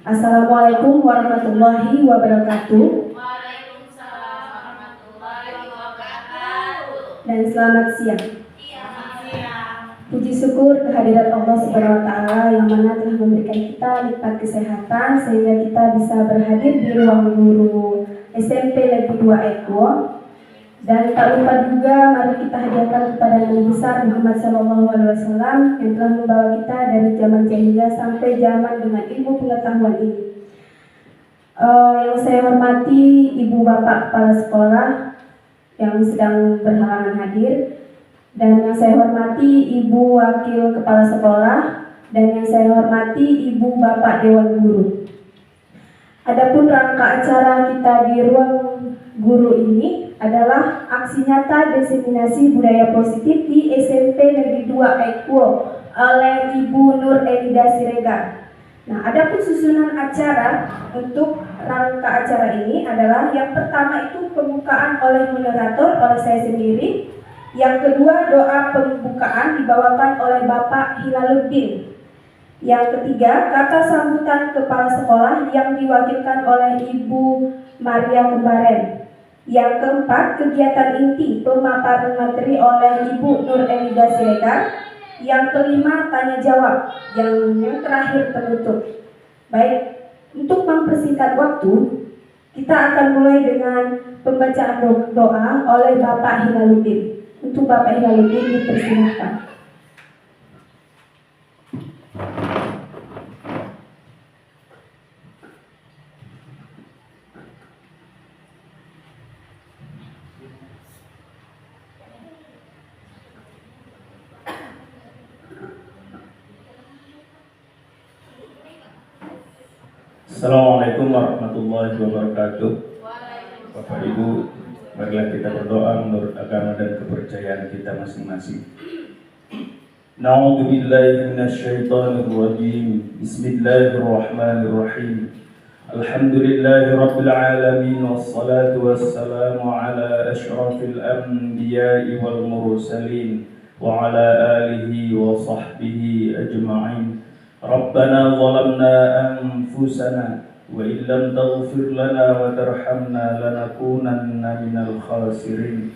Assalamualaikum warahmatullahi wabarakatuh. Waalaikumsalam warahmatullahi wabarakatuh. Dan selamat siang. Selamat siang. Puji syukur kehadirat Allah Subhanahu wa Ta'ala yang mana telah memberikan kita lipat kesehatan sehingga kita bisa berhadir di ruang guru SMP Negeri 2 Eko. Dan tak lupa juga mari kita hadiahkan kepada Nabi besar Muhammad SAW yang telah membawa kita dari zaman jahiliyah sampai zaman dengan ilmu pengetahuan ini. Yang saya hormati Ibu Bapak Kepala Sekolah yang sedang berhalangan hadir, dan yang saya hormati Ibu Wakil Kepala Sekolah, dan yang saya hormati Ibu Bapak Dewan Guru. Adapun rangka acara kita di ruang guru ini adalah aksi nyata diseminasi budaya positif di SMP Negeri 2 Eko oleh Ibu Nur Elida Siregar. Nah, adapun susunan acara untuk rangka acara ini adalah yang pertama itu pembukaan oleh moderator oleh saya sendiri. Yang kedua doa pembukaan dibawakan oleh Bapak Hilaluddin. Yang ketiga kata sambutan kepala sekolah yang diwakilkan oleh Ibu Maria Kembaren. Yang keempat, kegiatan inti pemaparan materi oleh Ibu Nur Elida Siregar. Yang kelima, tanya jawab. Yang terakhir, penutup. Baik, untuk mempersingkat waktu, kita akan mulai dengan pembacaan doa oleh Bapak Hilaluddin. Untuk Bapak Hilaluddin dipersilahkan. Assalamualaikum warahmatullahi wabarakatuh. Bapak Ibu, marilah kita berdoa menurut agama dan kepercayaan kita masing-masing. Na'udzu billahi minasyaitonir rajim. Bismillahirrahmanirrahim. Alhamdulillahi rabbil alamin wassalatu wassalamu ala asyrafil anbiya'i wal mursalin wa ala alihi wa sahbihi ajma'in. Rabbana zalamna anfusana wa illam taghfir lana wa tarhamna lanakunanna minal khasirin.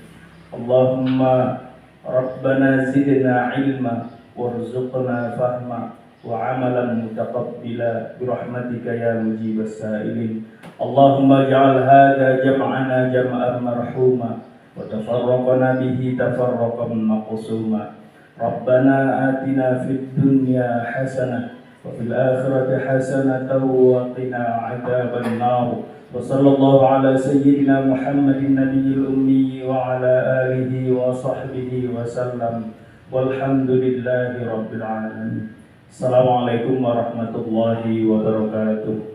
Allahumma Rabbana zidna ilma warzuqna fahma wa amalan mutaqabbila birahmatika ya mujibas sa'ilin. Allahumma ij'al hadha jam'ana jam'an marhuma wa tafarraqna bihi tafarraqan maqsuma. Rabbana atina fid dunya hasanah wa fil akhirati hasanatan wa qina adzaban nar. Wa sallallahu ala sayyidina Muhammadin nabiyil ummi wa ala alihi wa sahbihi wa sallam. Walhamdulillahi rabbil alamin. Assalamualaikum warahmatullahi wabarakatuh.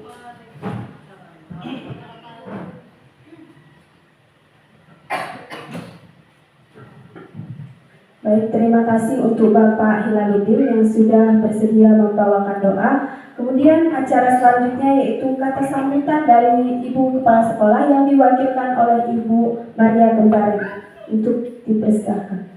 Baik, terima kasih untuk Bapak Hilaluddin yang sudah bersedia membawakan doa. Kemudian acara selanjutnya yaitu kata sambutan dari Ibu Kepala Sekolah yang diwakilkan oleh Ibu Maria Kembaren. Untuk dipersilakan.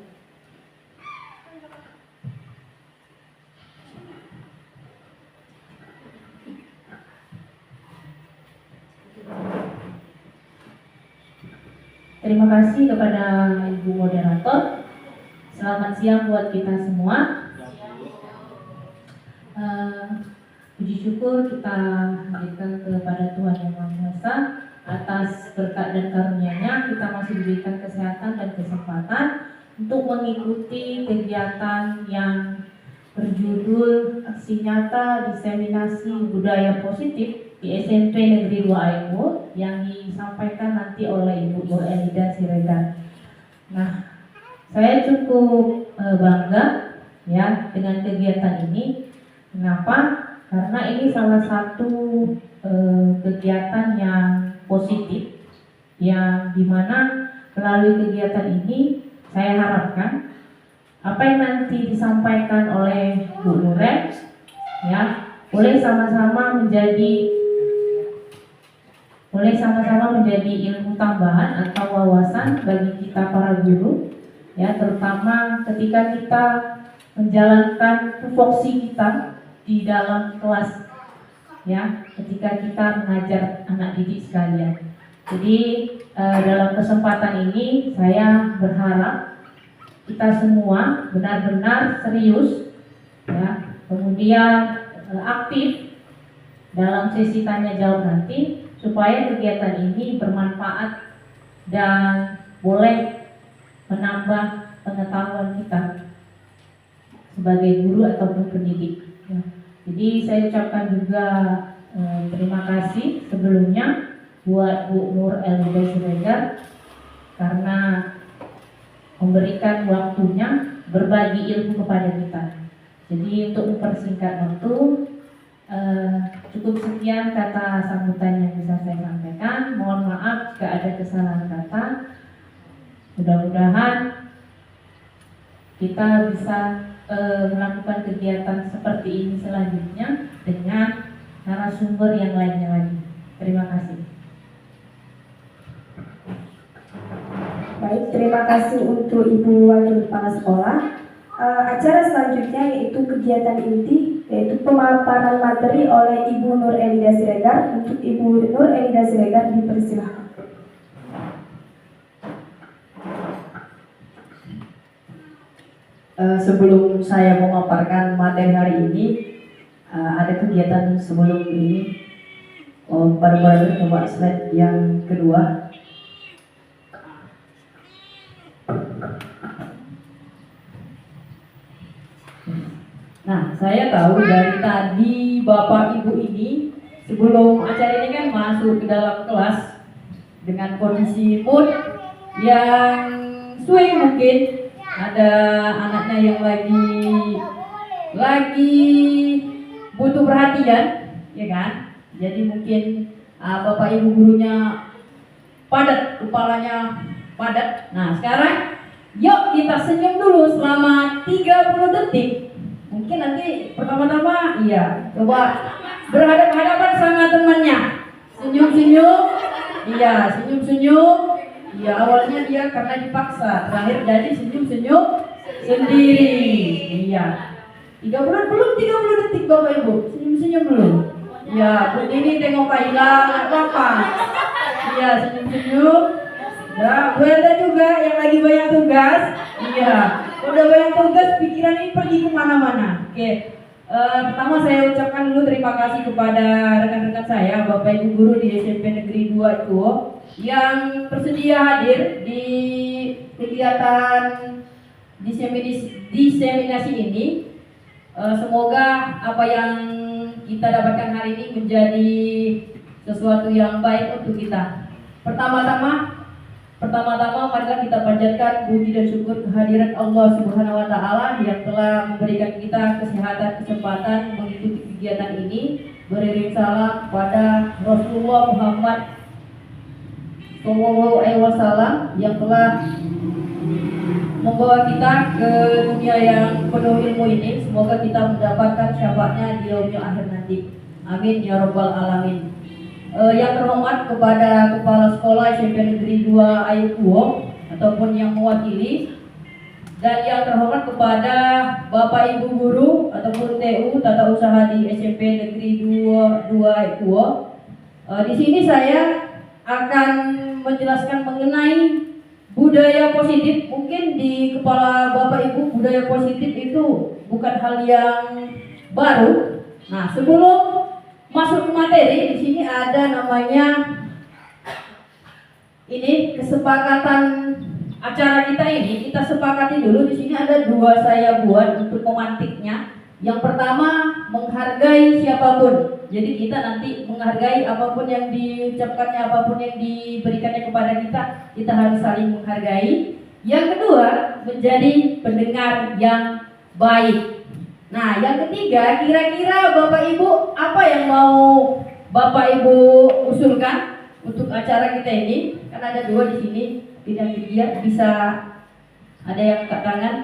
Terima kasih kepada Ibu Moderator. Selamat siang buat kita semua. Puji syukur kita hadirkan kepada Tuhan Yang Maha Kuasa atas berkat dan karunia-Nya kita masih diberikan kesehatan dan kesempatan untuk mengikuti kegiatan yang berjudul aksi nyata diseminasi budaya positif di SMP Negeri 2 Eko yang disampaikan nanti oleh Ibu Nur Elida Siregar. Nah, saya cukup bangga ya dengan kegiatan ini. Kenapa? Karena ini salah satu kegiatan yang positif yang dimana melalui kegiatan ini saya harapkan apa yang nanti disampaikan oleh Bu Nurel ya boleh sama-sama menjadi ilmu tambahan atau wawasan bagi kita para guru ya, terutama ketika kita menjalankan tupoksi kita di dalam kelas ya ketika kita mengajar anak didik sekalian. Jadi dalam kesempatan ini saya berharap kita semua benar-benar serius, ya, kemudian aktif dalam sesi tanya jawab nanti supaya kegiatan ini bermanfaat dan boleh menambah pengetahuan kita sebagai guru ataupun pendidik. Ya. Jadi saya ucapkan juga terima kasih sebelumnya buat Bu Nur Elida Siregar karena memberikan waktunya berbagi ilmu kepada kita. Jadi untuk mempersingkat waktu, cukup sekian kata sambutan yang bisa saya sampaikan. Mohon maaf jika ada kesalahan kata. Mudah-mudahan kita bisa melakukan kegiatan seperti ini selanjutnya dengan narasumber yang lainnya lagi. Terima kasih. Baik, terima kasih untuk Ibu Wakil Kepala Sekolah. Acara selanjutnya yaitu kegiatan inti, yaitu pemaparan materi oleh Ibu Nur Elida Siregar. Untuk Ibu Nur Elida Siregar dipersilahkan. Sebelum saya memaparkan materi hari ini, ada kegiatan sebelum ini. Baru-baru coba slide yang kedua. Nah, saya tahu dari tadi Bapak Ibu ini sebelum acara ini kan masuk ke dalam kelas dengan kondisi mood yang swing mungkin. Ada anaknya yang lagi butuh perhatian, ya kan? Jadi mungkin Bapak Ibu gurunya padat, kepalanya padat. Nah, sekarang yuk kita senyum dulu selama 30 detik. Mungkin nanti pertama-tama coba berhadapan-hadapan sama temannya. Senyum-senyum. Iya, senyum-senyum. Ya awalnya dia karena dipaksa, terakhir jadi senyum-senyum sendiri. Iya. 30 detik Bapak Ibu, senyum-senyum dulu. Ya, Bu ini tengok Kaila, nggak apa-apa. Iya, senyum-senyum. Ya, Bu Elda juga yang lagi banyak tugas. Iya, udah banyak tugas, pikiran ini pergi kemana-mana. Oke. Pertama saya ucapkan dulu terima kasih kepada rekan-rekan saya, Bapak Ibu guru di SMP Negeri 2 itu yang bersedia hadir di kegiatan diseminasi ini. Semoga apa yang kita dapatkan hari ini menjadi sesuatu yang baik untuk kita. Pertama-tama marilah kita panjatkan puji dan syukur kehadiran Allah Subhanahu wa taala yang telah memberikan kita kesehatan, kesempatan mengikuti kegiatan ini. Beriring salam kepada Rasulullah Muhammad SAW yang telah membawa kita ke dunia yang penuh ilmu ini. Semoga kita mendapatkan syafaatnya di yaumil akhir nanti. Amin ya rabbal alamin. Yang terhormat kepada Kepala Sekolah SMP Negeri 2 Ayukuwo ataupun yang mewakili, dan yang terhormat kepada Bapak Ibu guru ataupun TU Tata Usaha di SMP Negeri 2 Ayukuwo. Di sini saya akan menjelaskan mengenai budaya positif. Mungkin di kepala Bapak Ibu budaya positif itu bukan hal yang baru. Nah, sebelum masuk ke materi, di sini ada namanya ini kesepakatan acara kita ini. Kita sepakati dulu, di sini ada dua saya buat untuk pemantiknya. Yang pertama, menghargai siapapun. Jadi kita nanti menghargai apapun yang diucapkannya, apapun yang diberikannya kepada kita harus saling menghargai. Yang kedua, menjadi pendengar yang baik. Nah, yang ketiga, kira-kira Bapak Ibu apa yang mau Bapak Ibu usulkan untuk acara kita ini? Kan ada dua di sini, tidak tiga, bisa ada yang angkat tangan.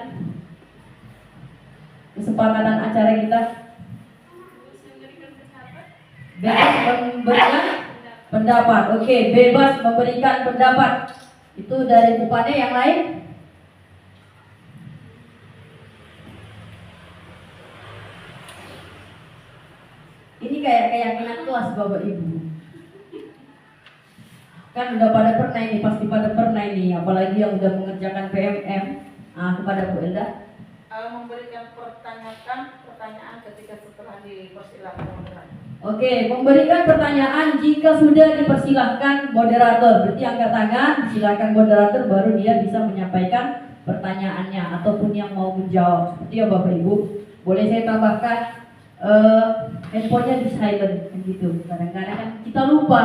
Kesepakatan acara kita bebas memberikan pendapat. Oke, bebas memberikan pendapat. Itu dari bukannya yang lain. Ini Ini kayak keyakinan kelas Bapak Ibu. Kan udah pada pernah ini, pasti pada pernah ini, apalagi yang udah mengerjakan PMM. Kepada Bu Elda. Memberikan pertanyaan ketika setelah dipersilakan. Oke, memberikan pertanyaan jika sudah dipersilahkan moderator. Berarti angkat tangan, silakan moderator, baru dia bisa menyampaikan pertanyaannya ataupun yang mau menjawab. Seperti ya Bapak Ibu. Boleh saya tambahkan handphonenya di silent gitu. Kadang-kadang kan kita lupa.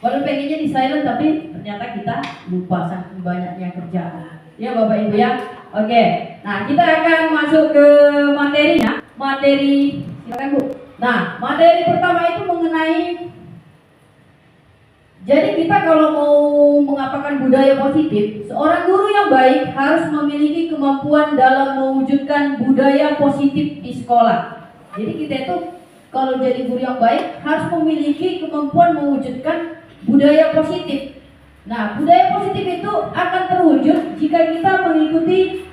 Walau pengennya di silent tapi ternyata kita lupa saking banyaknya kerjaan. Ya Bapak Ibu ya. Oke. Nah, kita akan masuk ke materinya. Materi silakan Bu. Nah, materi pertama itu mengenai, jadi kita kalau mau mengapakan budaya positif, seorang guru yang baik harus memiliki kemampuan dalam mewujudkan budaya positif di sekolah. Jadi kita itu kalau jadi guru yang baik harus memiliki kemampuan mewujudkan budaya positif. Nah, budaya positif itu akan terwujud jika kita mengikuti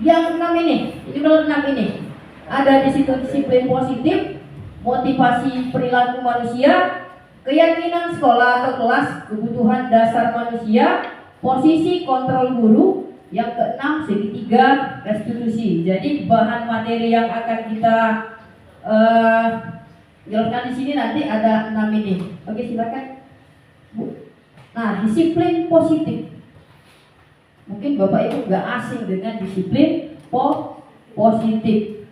yang 6 ini. Jadi kalau 6 ini ada di situ disiplin positif, motivasi perilaku manusia, keyakinan sekolah atau kelas, kebutuhan dasar manusia, posisi kontrol guru, yang keenam segitiga restitusi. Jadi bahan materi yang akan kita jelaskan di sini nanti ada 6 ini. Oke, silakan Bu. Nah, disiplin positif. Mungkin Bapak Ibu nggak asing dengan disiplin positif.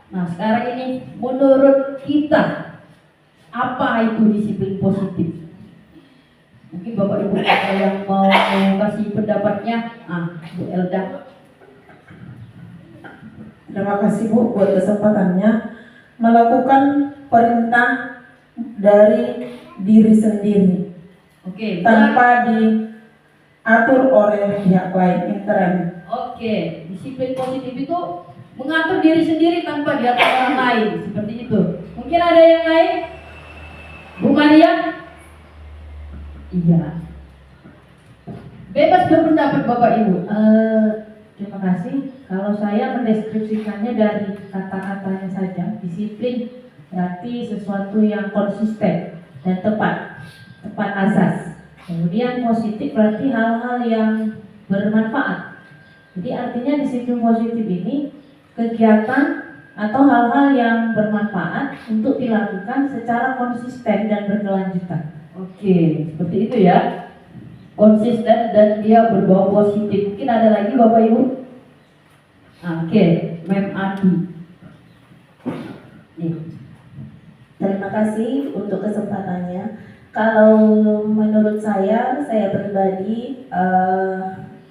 Nah, sekarang ini menurut kita apa itu disiplin positif? Mungkin Bapak Ibu ada yang mau kasih pendapatnya. Bu Elda. Terima kasih Bu buat kesempatannya. Melakukan perintah dari diri sendiri Oke, tanpa diatur oleh pihak lain, intern. Oke, disiplin positif itu mengatur diri sendiri tanpa diatur orang lain, seperti itu. Mungkin ada yang lain? Bu Maria? Iya. Bebas berpendapat Bapak Ibu. Terima kasih. Kalau saya mendeskripsikannya dari kata-katanya saja, disiplin berarti sesuatu yang konsisten dan tepat asas. Kemudian positif berarti hal-hal yang bermanfaat. Jadi artinya disiplin positif ini kegiatan atau hal-hal yang bermanfaat untuk dilakukan secara konsisten dan berkelanjutan. Oke, seperti itu ya. Konsisten dan dia berbau positif. Mungkin ada lagi Bapak Ibu? Oke, Mem Adi. Nih. Terima kasih untuk kesempatannya. Kalau menurut saya pribadi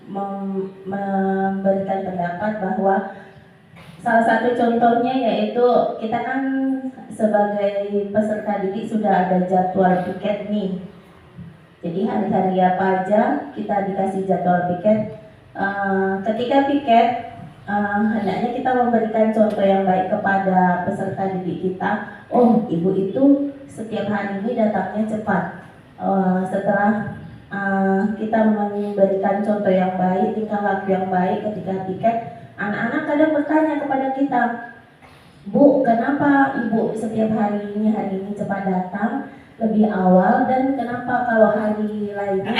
memberikan pendapat bahwa salah satu contohnya yaitu kita kan sebagai peserta didik sudah ada jadwal piket nih. Jadi hari-hari apa aja kita dikasih jadwal piket. Ketika piket hendaknya kita memberikan contoh yang baik kepada peserta didik kita. Oh, ibu itu setiap hari ini datangnya cepat. Setelah kita memberikan contoh yang baik, tingkah laku yang baik ketika piket, anak-anak kadang bertanya kepada kita, Bu, kenapa ibu setiap hari ini cepat datang lebih awal, dan kenapa kalau hari lainnya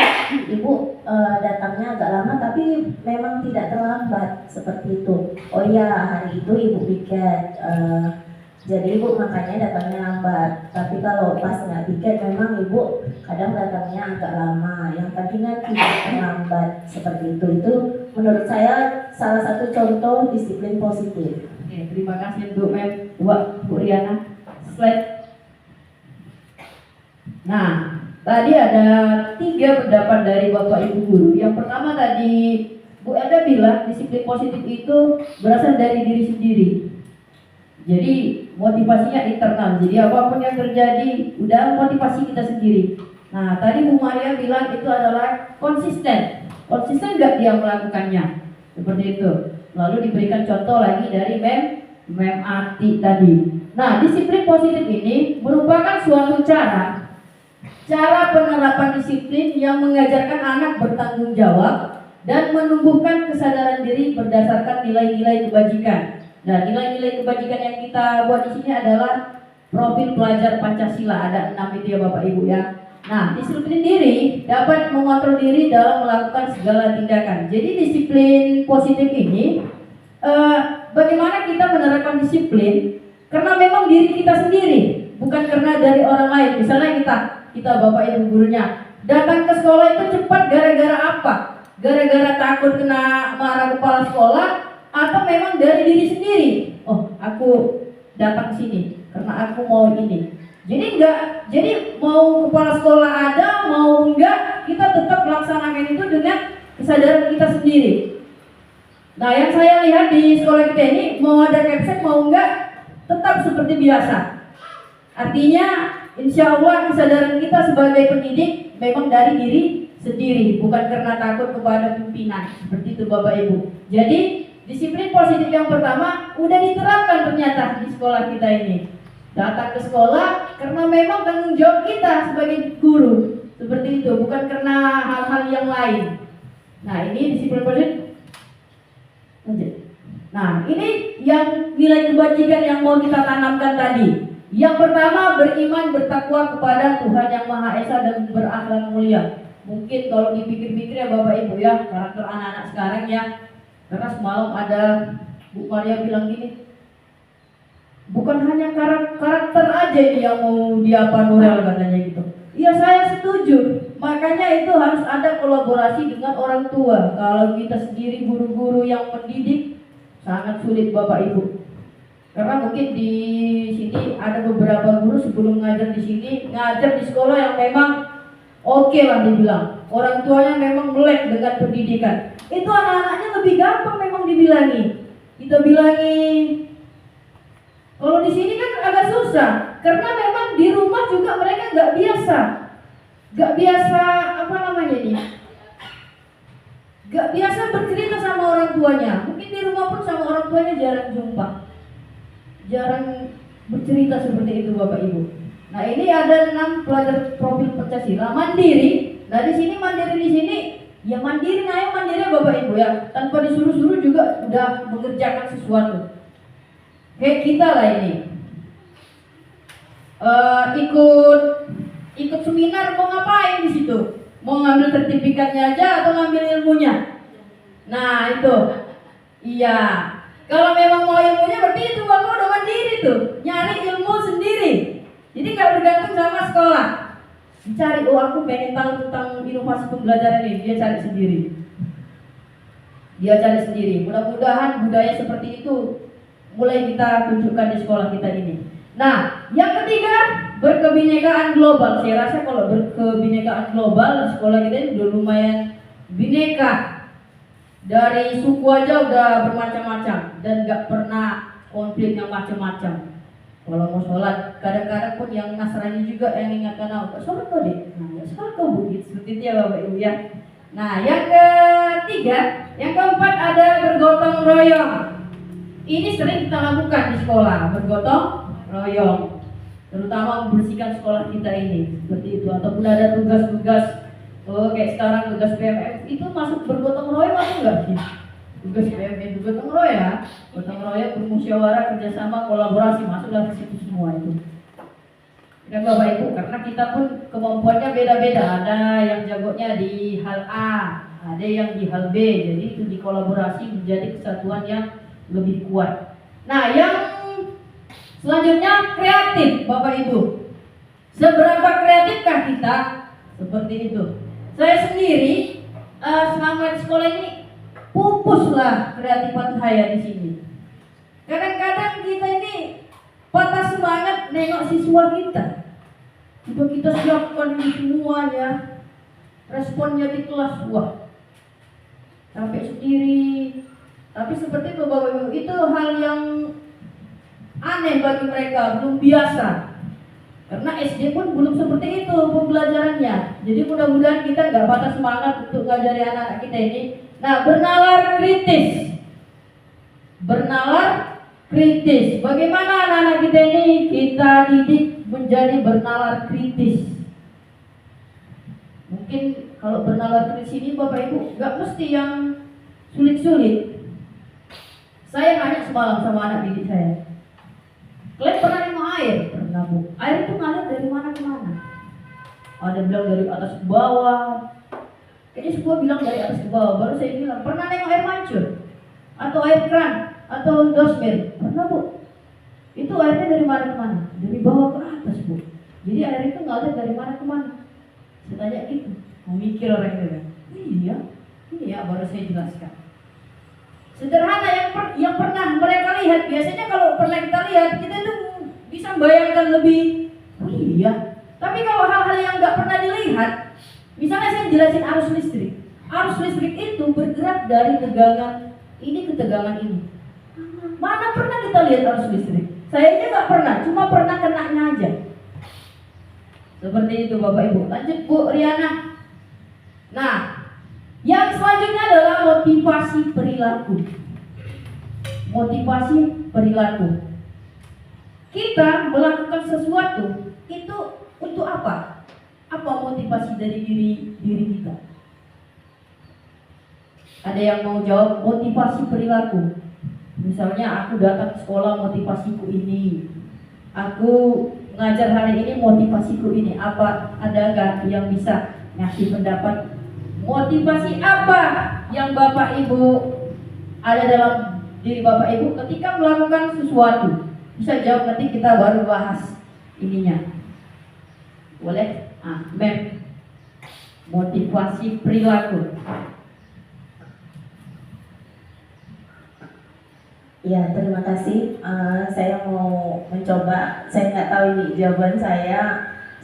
ibu datangnya agak lama tapi memang tidak terlambat seperti itu. Oh iya, hari itu ibu piket, jadi ibu makanya datangnya lambat. Tapi kalau pas nggak piket memang ibu kadang datangnya agak lama. Yang tadinya tidak terlambat seperti itu. Itu menurut saya salah satu contoh disiplin positif. Oke, terima kasih untuk Bu Riana. Slide. Nah, tadi ada 3 pendapat dari Bapak Ibu guru. Yang pertama tadi Bu Elda bilang disiplin positif itu berasal dari diri sendiri. Jadi motivasinya internal. Jadi apapun yang terjadi udah motivasi kita sendiri. Nah, tadi Bu Maria bilang itu adalah konsisten. Konsisten nggak dia melakukannya? Seperti itu. Lalu diberikan contoh lagi dari Mem Ati tadi. Nah, disiplin positif ini merupakan suatu cara penerapan disiplin yang mengajarkan anak bertanggung jawab dan menumbuhkan kesadaran diri berdasarkan nilai-nilai kebajikan. Nah, nilai-nilai kebajikan yang kita buat di sini adalah profil pelajar Pancasila, ada 6 itu ya Bapak Ibu ya. Nah, disiplin diri dapat mengontrol diri dalam melakukan segala tindakan. Jadi disiplin positif ini bagaimana kita menerapkan disiplin karena memang diri kita sendiri, bukan karena dari orang lain. Misalnya kita Bapak Ibu gurunya datang ke sekolah itu cepat gara-gara apa? Gara-gara takut kena marah kepala sekolah atau memang dari diri sendiri? Oh, aku datang ke sini karena aku mau ini. Jadi mau kepala sekolah ada, mau enggak, kita tetap melaksanakan itu dengan kesadaran kita sendiri. Nah, yang saya lihat di sekolah kita ini, mau ada capsek mau enggak, tetap seperti biasa. Artinya, insya Allah kesadaran kita sebagai pendidik memang dari diri sendiri, bukan karena takut kepada pimpinan. Seperti itu Bapak Ibu. Jadi, disiplin positif yang pertama udah diterapkan ternyata di sekolah kita ini. Datang ke sekolah karena memang tanggung jawab kita sebagai guru. Seperti itu, bukan karena hal-hal yang lain. Nah, ini disiplin positif. Nah, ini yang nilai kebajikan yang mau kita tanamkan tadi. Yang pertama, beriman bertakwa kepada Tuhan yang Maha Esa dan berakhlak mulia. Mungkin kalau dipikir-pikir ya Bapak Ibu ya, karakter anak-anak sekarang ya. Karena semalam ada Bu Maria bilang gini, bukan hanya karakter aja ini yang mau diapa Nurel katanya gitu. Iya, saya setuju. Makanya itu harus ada kolaborasi dengan orang tua. Kalau kita sendiri guru-guru yang mendidik sangat sulit Bapak Ibu. Karena mungkin di sini ada beberapa guru sebelum ngajar di sini, ngajar di sekolah yang memang oke lah dibilang. Orang tuanya memang melek dengan pendidikan. Itu anak-anaknya lebih gampang memang dibilangi. Kita bilangi. Kalau di sini kan agak susah, karena memang di rumah juga mereka nggak biasa apa namanya ini, nggak biasa bercerita sama orang tuanya. Mungkin di rumah pun sama orang tuanya jarang jumpa, jarang bercerita seperti itu Bapak Ibu. Nah, ini ada 6 pelajar profil Pancasila mandiri. Nah, di sini mandiri di sini ya mandiri, nah mandiri Bapak Ibu ya, tanpa disuruh-suruh juga udah mengerjakan sesuatu. Kayak kita lah ini, ikut seminar mau ngapain di situ? Mau ngambil sertifikatnya aja atau ngambil ilmunya? Nah itu, iya. Kalau memang mau ilmunya berarti itu Bapak udah mandiri tuh, nyari ilmu sendiri. Jadi nggak bergantung sama sekolah. Dicari, oh aku pengen tahu tentang inovasi pembelajaran ini, dia cari sendiri. Mudah-mudahan budaya seperti itu mulai kita tunjukkan di sekolah kita ini. Nah, yang ketiga, berkebinekaan global. Saya rasa kalau berkebinekaan global di sekolah kita ini udah lumayan bineka. Dari suku aja udah bermacam-macam dan gak pernah konflik yang macam-macam. Kalau mau sholat, kadang-kadang pun yang Nasrani juga yang ingatkan aku, sholat kok deh. Nah, ya sholat kok begitu, seperti itu ya Bapak Ibu ya. Nah, yang ketiga, yang keempat ada bergotong royong. Ini sering kita lakukan di sekolah, bergotong royong, terutama membersihkan sekolah kita ini, seperti itu. Ataupun ada tugas-tugas, kayak sekarang tugas PMM itu masuk bergotong royong atau enggak sih? Tugas PMM itu gotong royong ya, gotong royong, bermusyawarah, kerjasama, kolaborasi, masuklah ke situ semua itu. Dan Bapak Ibu, karena kita pun kemampuannya beda-beda, ada yang jagonya di hal A, ada yang di hal B, jadi itu dikolaborasi menjadi kesatuan yang lebih kuat. Nah, yang selanjutnya kreatif Bapak Ibu. Seberapa kreatifkah kita? Seperti itu. Saya sendiri selama di sekolah ini pupuslah kreatifan saya di sini. Kadang-kadang kita ini patah semangat nengok siswa kita. Coba kita siapkan ini semuanya, responnya di kelas, wah sampai sendiri. Tapi seperti itu Bapak Ibu, itu hal yang aneh bagi mereka, belum biasa. Karena SD pun belum seperti itu pembelajarannya. Jadi mudah-mudahan kita nggak patah semangat untuk ngajari anak-anak kita ini. Nah, bernalar kritis. Bagaimana anak-anak kita ini kita didik menjadi bernalar kritis. Mungkin kalau bernalar kritis ini Bapak Ibu nggak mesti yang sulit-sulit. Saya nanya semalam sama anak didik saya, kalian pernah minum air? pernah Bu. Air itu ngalir dari mana ke mana. Ada bilang dari atas ke bawah. Kayaknya semua bilang dari atas ke bawah. Baru saya bilang, pernah nengok air mancur? Atau air keran? Atau dosbel? Pernah Bu? Itu airnya dari mana ke mana? Dari bawah ke atas Bu. Jadi air itu ngalir dari mana ke mana. Saya tanya gitu. Mau mikir orang itu kan? Iya, baru saya jelaskan. Sederhana yang pernah mereka lihat. Biasanya kalau pernah kita lihat, kita tuh bisa membayangkan lebih. Oh iya. Tapi kalau hal-hal yang nggak pernah dilihat, misalnya saya jelasin arus listrik. Arus listrik itu bergerak dari tegangan ini ke tegangan ini. Mana pernah kita lihat arus listrik? Saya aja nggak pernah, cuma pernah kenanya aja. Seperti itu Bapak Ibu. Lanjut Bu Riana. Nah, yang selanjutnya adalah motivasi perilaku. Motivasi perilaku. Kita melakukan sesuatu itu untuk apa? Apa motivasi dari diri kita? Ada yang mau jawab motivasi perilaku? Misalnya aku datang ke sekolah, motivasiku ini. Aku ngajar hari ini, motivasiku ini. Apa adakah yang bisa ngasih pendapat? Motivasi apa yang Bapak Ibu ada dalam diri Bapak Ibu ketika melakukan sesuatu? Bisa jawab, nanti kita baru bahas ininya. Boleh? Mem. Motivasi perilaku. Ya, terima kasih. Saya mau mencoba. Saya nggak tahu ini jawaban saya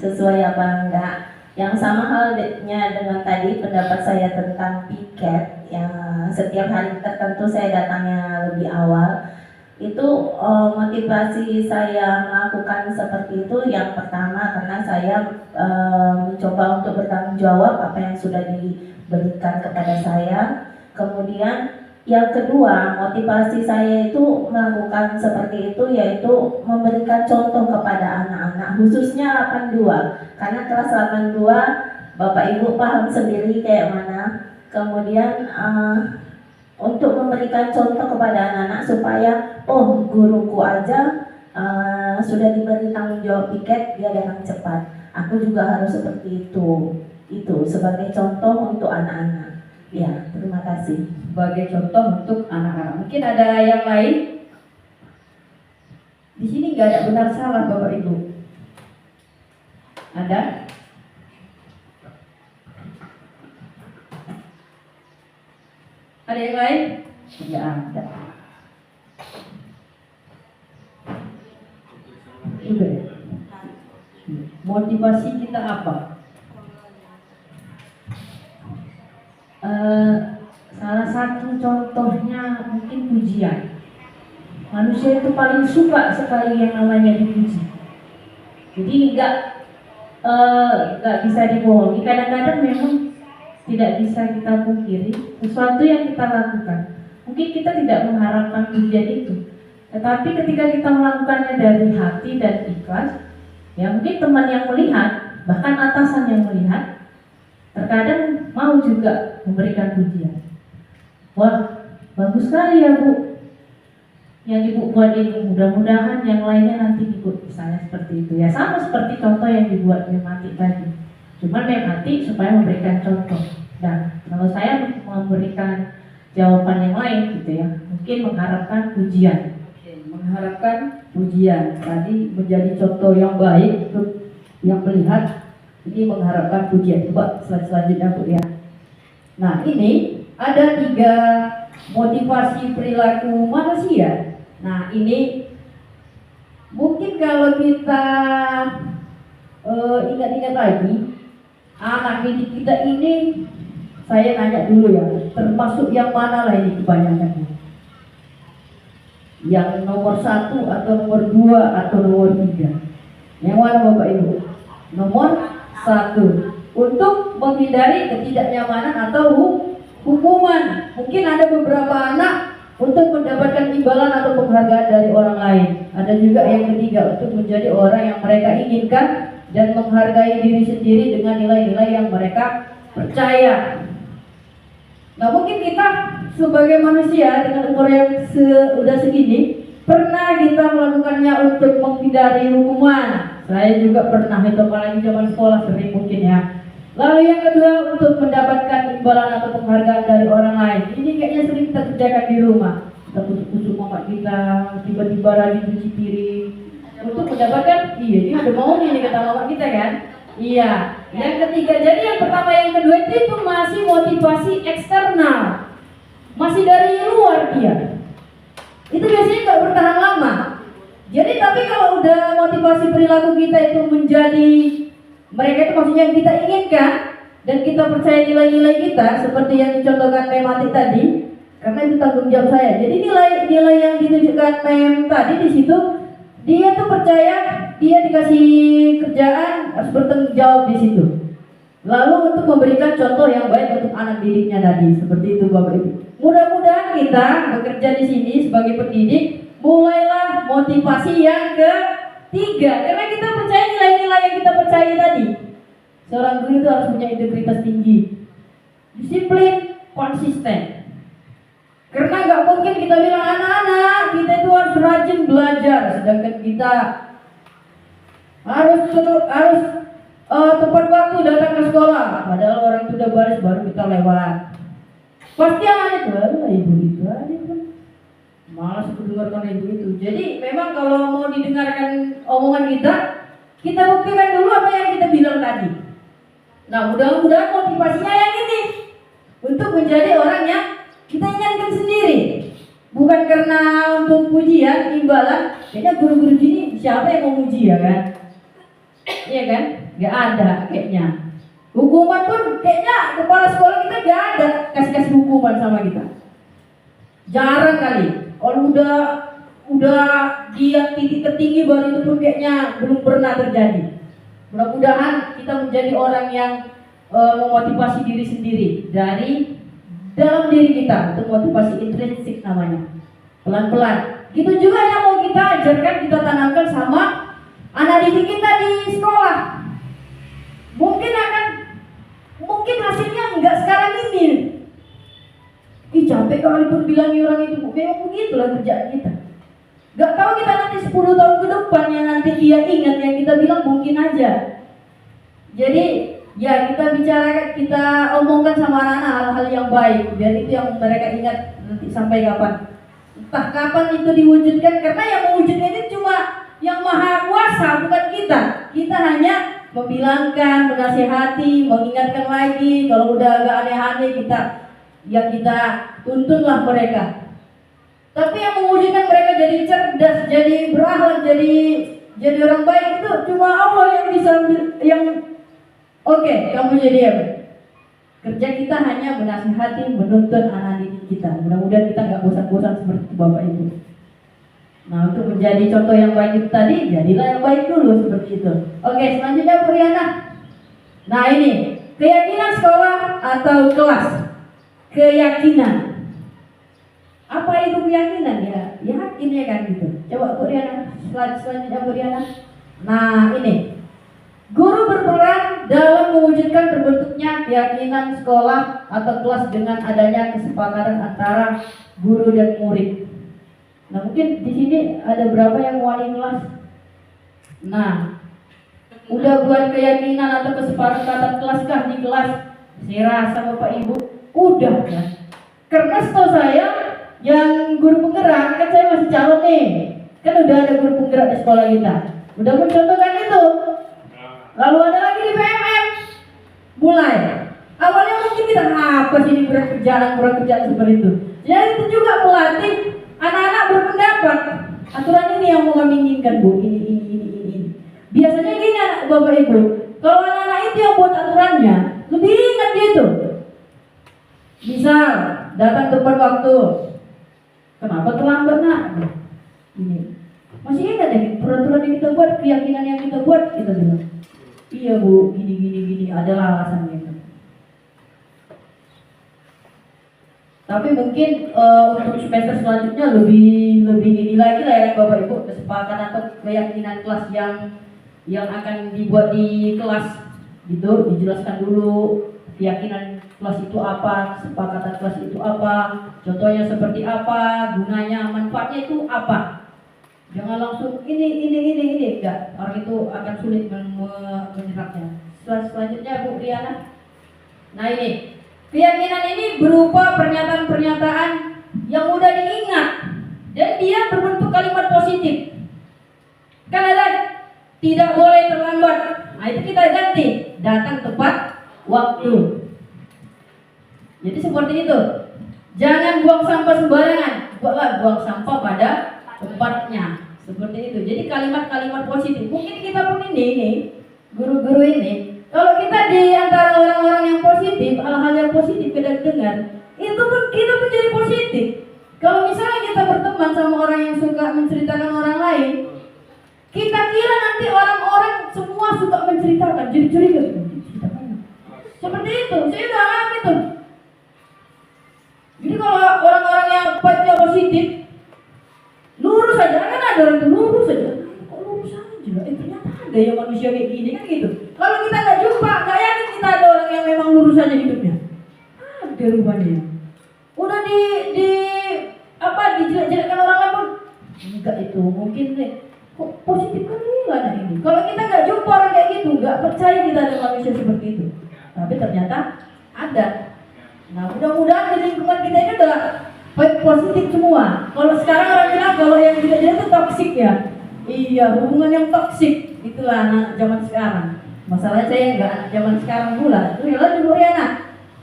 sesuai apa enggak. Yang sama halnya dengan tadi pendapat saya tentang piket, yang setiap hari tertentu saya datangnya lebih awal. Itu motivasi saya melakukan seperti itu yang pertama karena saya mencoba untuk bertanggung jawab apa yang sudah diberikan kepada saya. Kemudian yang kedua, motivasi saya itu melakukan seperti itu yaitu memberikan contoh kepada anak-anak, khususnya 82. Karena kelas 82 Bapak Ibu paham sendiri kayak mana. Kemudian untuk memberikan contoh kepada anak-anak supaya guruku aja sudah diberi tanggung jawab piket, dia datang cepat. Aku juga harus seperti itu. Itu sebagai contoh untuk anak-anak. Ya, terima kasih. Sebagai contoh untuk anak-anak. Mungkin ada yang lain? Di sini nggak ada benar salah Bapak Ibu. Ada? Ada yang lain? Tidak ada. Udah. Motivasi kita apa? Salah satu contohnya mungkin pujian. Manusia itu paling suka sekali yang namanya dipuji. Jadi nggak bisa dibohongi. Kadang-kadang memang tidak bisa kita pungkiri sesuatu yang kita lakukan. Mungkin kita tidak mengharapkan pujian itu, tetapi ketika kita melakukannya dari hati dan ikhlas, ya mungkin teman yang melihat, bahkan atasan yang melihat, terkadang mau juga memberikan pujian. Wah, bagus sekali ya Bu, yang Ibu buat ini, mudah-mudahan yang lainnya nanti ikut, misalnya seperti itu. Ya sama seperti contoh yang dibuat Mematik tadi. Cuman Mematik supaya memberikan contoh. Dan kalau saya memberikan jawaban yang lain gitu ya, mungkin mengharapkan pujian. Mengharapkan pujian. Tadi menjadi contoh yang baik untuk yang melihat. Ini mengharapkan pujian. Coba slide selanjutnya Bu ya. Nah ini ada 3 motivasi perilaku manusia. Nah ini mungkin kalau kita ingat-ingat lagi, anak didik kita ini, saya nanya dulu ya, termasuk yang mana lah ini kebanyakan? Yang nomor 1 atau nomor 2 atau nomor 3? Yang mana Bapak Ibu? Nomor 1, untuk menghindari ketidaknyamanan atau hukuman. Mungkin ada beberapa anak untuk mendapatkan imbalan atau penghargaan dari orang lain. Ada juga yang ketiga, untuk menjadi orang yang mereka inginkan dan menghargai diri sendiri dengan nilai-nilai yang mereka percaya. Nah mungkin kita sebagai manusia dengan umur yang sudah segini, Pernah kita melakukannya untuk menghindari hukuman. Saya juga pernah, itu apalagi zaman sekolah sering mungkin ya. Lalu yang kedua, untuk mendapatkan imbalan atau penghargaan dari orang lain. Ini kayaknya sering kita kerjakan di rumah. Kita kusuk-kusuk mama kita, tiba-tiba lagi cuci piring. Untuk mendapatkan, iya ini ada maunya nih kata mama kita kan. Iya. Yang ketiga, jadi yang pertama yang kedua itu masih motivasi eksternal. Masih dari luar dia. Itu biasanya nggak bertahan lama. Jadi tapi kalau udah motivasi perilaku kita itu menjadi mereka itu maksudnya yang kita inginkan dan kita percaya nilai-nilai kita seperti yang dicontohkan Mematik tadi, karena itu tanggung jawab saya. Jadi nilai-nilai yang ditunjukkan Mem tadi di situ, dia tuh percaya dia dikasih kerjaan harus bertanggung jawab di situ. Lalu untuk memberikan contoh yang baik untuk anak didiknya tadi, seperti itu Bapak Ibu. Mudah-mudahan kita bekerja di sini sebagai pendidik, mulailah motivasi yang ketiga, karena kita percaya nilai-nilai yang kita percaya tadi. Seorang guru itu harus punya integritas tinggi, disiplin, konsisten. Karena nggak mungkin kita bilang anak-anak kita itu harus rajin belajar, sedangkan kita harus tepat waktu datang ke sekolah, padahal orang sudah baris baru kita lewat. Pasti anak itu, ibu itu aja kan. Malas mendengarkan ibu itu. Jadi memang kalau mau didengarkan omongan kita buktikan dulu apa yang kita bilang tadi. Nah mudah-mudahan motivasinya yang ini untuk menjadi orang yang kita inginkan sendiri. Bukan karena untuk pujian, imbalan. Kayaknya guru-guru sini siapa yang mau muji ya kan? Iya kan? Gak ada kayaknya. Hukuman pun kayaknya kepala sekolah kita gak ada kasih hukuman sama kita. Jarang kali. Kalau udah dia titik tertinggi baru itu pun kayaknya belum pernah terjadi. Mudah-mudahan kita menjadi orang yang memotivasi diri sendiri dari dalam diri kita, untuk motivasi intrinsik namanya. Pelan-pelan. Gitu juga yang mau kita ajarkan, kita tanamkan sama anak didik kita di sekolah. Mungkin hasilnya enggak sekarang ini. Ih capek kali pun bilang orang itu. Memang begitulah kerjaan kita. Gak tahu kita nanti 10 tahun ke depannya nanti dia ingat yang kita bilang mungkin aja. Jadi ya kita bicarakan, kita omongkan sama anak-anak hal-hal yang baik. Biar itu yang mereka ingat nanti sampai kapan. Entah kapan itu diwujudkan, karena yang mewujudkan itu cuma yang maha kuasa, bukan kita. Kita hanya membilangkan, menasihati, mengingatkan lagi. Kalau udah agak aneh-aneh kita tuntunlah mereka. Tapi yang mewujudkan mereka jadi cerdas, jadi berakhlak, jadi orang baik itu cuma Allah yang bisa oke, kamu jadi apa? Kerja kita hanya menasihati, menuntun anak didik kita. Mudah-mudahan kita nggak bosan-bosan seperti itu Bapak Ibu. Nah untuk menjadi contoh yang baik itu tadi, jadilah yang baik dulu seperti itu. Oke, selanjutnya Bu Riana. Nah ini, keyakinan sekolah atau kelas. Keyakinan. Apa itu keyakinan ya? Yakin ya kan gitu. Coba Bu Riana, selanjutnya Bu Riana. Nah ini, guru berperan dalam mewujudkan terbentuknya keyakinan sekolah atau kelas dengan adanya kesepakatan antara guru dan murid. Nah mungkin di sini ada berapa yang wali kelas? Nah, udah buat keyakinan atau kesepakatan kelas kah di kelas? Saya rasa Bapak Ibu udah kan? Karena setahu saya yang guru penggerak kan saya masih calon nih. Kan udah ada guru penggerak di sekolah kita. Udah mencontohkan itu. Lalu ada lagi di PMM. Mulai. Awalnya mungkin kita apa sih ini kurang kerjaan seperti itu. Jadi itu juga melatih anak-anak berpendapat. Aturan ini yang mau kami inginkan Bu, ini. Biasanya gini Bapak Ibu, kalau anak-anak itu yang buat aturannya, lebih ingat dia itu. Misal datang tepat waktu, kenapa terlambat nak? Ini masih ingat ya peraturan yang kita buat, keyakinan yang kita buat, kita bilang iya Bu, gini adalah alasannya. Tapi mungkin untuk semester selanjutnya lebih ini lagi lah ya Bapak Ibu, kesepakatan atau keyakinan kelas yang akan dibuat di kelas gitu, dijelaskan dulu keyakinan kelas itu apa, kesepakatan kelas itu apa, contohnya seperti apa, gunanya, manfaatnya itu apa. Jangan langsung ini. Enggak, orang itu akan sulit menyerapnya. Selanjutnya Bu Riana. Nah ini, keyakinan ini berupa pernyataan-pernyataan yang mudah diingat dan dia berbentuk kalimat positif. Kan ada tidak boleh terlambat. Nah itu kita ganti, datang tepat waktu. Jadi seperti itu. Jangan buang sampah sembarangan, buang sampah pada tempatnya. Seperti itu. Jadi kalimat-kalimat positif. Mungkin kita pun ini guru-guru ini, kalau kita di antara orang-orang yang positif, hal-hal yang positif kita dengar, itu pun kita menjadi positif. Kalau misalnya kita berteman sama orang yang suka menceritakan orang lain, kita kira nanti orang-orang semua suka menceritakan, jadi curiga. Seperti itu, saya udah alami itu. Jadi kalau orang-orang yang vibe-nya positif, lurus saja, kan ada orang itu lurus saja. Kok lurus aja? Ternyata ada yang manusia kayak gini kan gitu. Kalau kita nggak jumpa, nggak yakin kita ada orang yang memang lurus saja hidupnya. Ada rupanya. Udah dijelek-jelekkan orang lain pun enggak itu mungkin nih. Kok positif kan anak ini. Kalau kita nggak jumpa orang kayak gitu, nggak percaya kita ada manusia seperti itu. Tapi ternyata ada. Nah mudah-mudahan di lingkungan kita ini udah positif semua. Kalau sekarang orang bilang kalau yang tidak itu toksik ya. Iya, hubungan yang toksik itulah anak zaman sekarang. Masalahnya saya nggak anak zaman sekarang pula. Itu ya Bu Riana.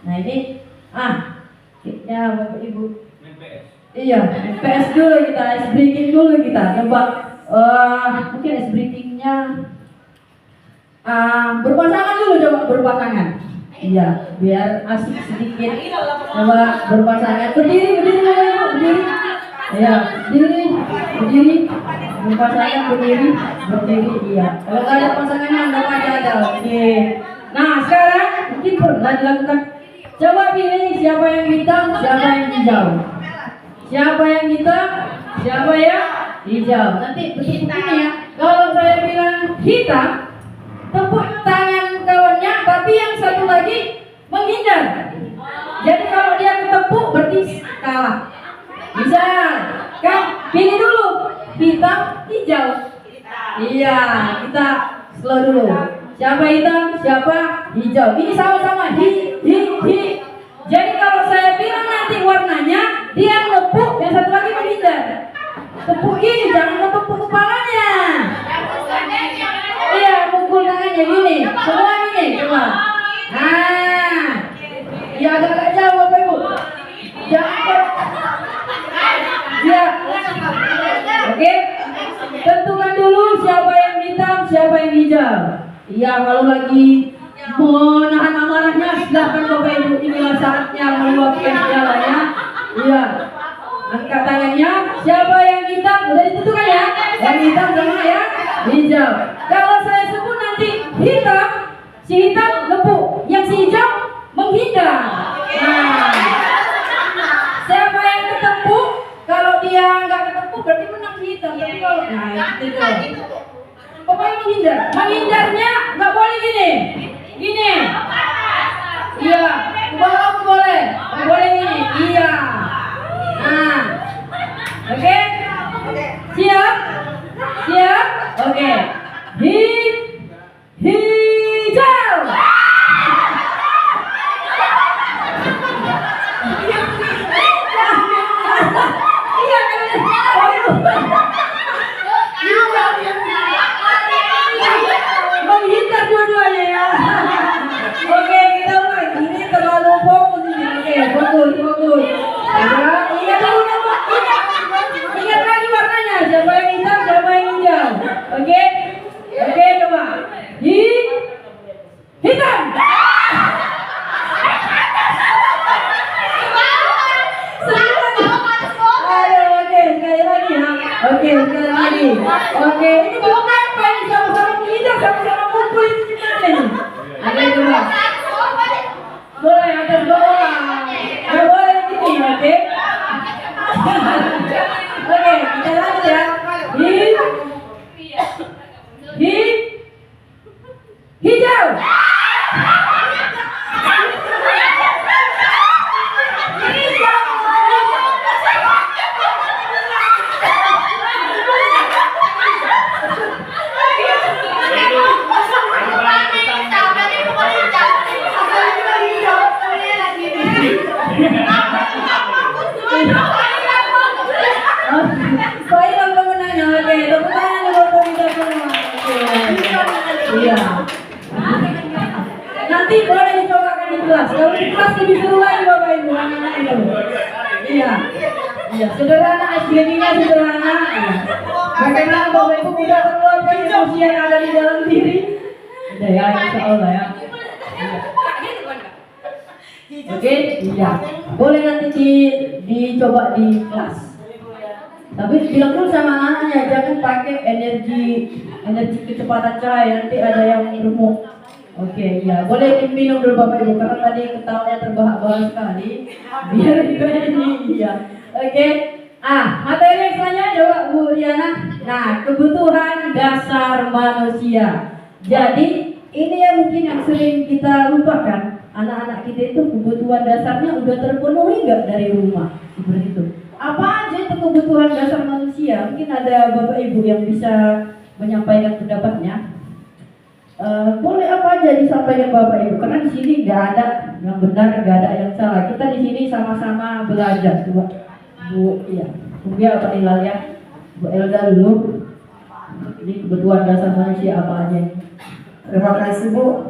Nah ini ya Bapak Ibu. Iya, PS dulu kita, ice breaking dulu kita. Coba mungkin ice breakingnya berpasangan dulu, coba berpasangan. Iya, biar asik sedikit. Coba berpasangan. Berdiri Bapak Ibu, berdiri. Iya, berdiri. Berpasangan berdiri. Iya. Kalau nggak ada pasangannya, anggap aja ada. Oke. Nah, sekarang mungkin pernah dilakukan. Coba pilih siapa yang hitam, siapa yang hijau. Siapa yang hitam, siapa yang hijau. Nanti begini ya. Kalau saya bilang hitam, tepuk tangan kawannya, tapi yang satu lagi menghindar. Jadi kalau dia ketepuk berarti kalah. Bisa kan? Pilih dulu hitam, hijau. Iya, kita slow dulu. Siapa hitam, siapa hijau. Ini sama-sama hi. Jadi kalau saya bilang nanti warnanya, dia nepuk, yang satu lagi menghindar. Tepuk gini, jangan tepuk kepalanya. Iya, pukul tangannya gini. Semua gini, coba. Nah, ya agak jauh Bapak Ibu. Jangan ya. Oke. Tentukan dulu siapa yang hitam, siapa yang hijau. Iya, kalau lagi menahan amarahnya silahkan Bapak Ibu, inilah saatnya meluapkan segalanya. Iya. Angkat tangannya. Siapa yang hitam? Sudah ditentukan ya. Yang hitam sama yang hijau. Kalau saya sebut nanti hitam, si hitam nepuk, yang si hijau menghindar. Nah, siapa yang ketepuk? Kalau dia nggak ketepuk berarti menang si hitam. Tapi kalau itu pokoknya menghindar. Menghindarnya nggak boleh gini. Iya. Bawah boleh. Boleh gini. Iya. Nah, oke. Siap. Oke. Hijau. Menghindar dua-duanya ya. Oke, kita mulai. Ini terlalu fokus ini. Oke, fokus. Ingat lagi warnanya. Siapa yang hitam, siapa yang hijau. Oke, coba. Hitam. Oke, sekali lagi. Oke, ini belum apa ini, sama-sama menghindar, sama-sama kumpul ini gimana nih? Oke, coba. Boleh atas bawah. Nggak boleh gini, oke? Oke, kita lanjut ya. Hijau. Iya, sederhana, SDG-nya sederhana. Iya. Bagaimana Bapak Ibu mudah mengeluarkan emosi yang ada di dalam diri? Udah ya, insya Allah ya. Oke, iya. Boleh nanti dicoba di kelas. Tapi bilang dulu sama anaknya, jangan pakai energi kecepatan cahaya, nanti ada yang remuk. Oke, ya boleh diminum dulu Bapak Ibu karena tadi ketawanya terbahak-bahak sekali. Biar juga ini, iya. Oke. Materi yang selanjutnya coba Bu Riana. Nah, kebutuhan dasar manusia. Jadi ini yang mungkin yang sering kita lupakan. Anak-anak kita itu kebutuhan dasarnya udah terpenuhi nggak dari rumah? Seperti itu. Apa aja itu kebutuhan dasar manusia? Mungkin ada Bapak Ibu yang bisa menyampaikan pendapatnya. Boleh apa aja disampaikan Bapak Ibu, karena di sini nggak ada yang benar, nggak ada yang salah. Kita di sini sama-sama belajar, coba Bu, iya, kemudian Pak Hilal ya, Bu Elda dulu. Ini kebutuhan dasar manusia apa aja? Terima kasih Bu.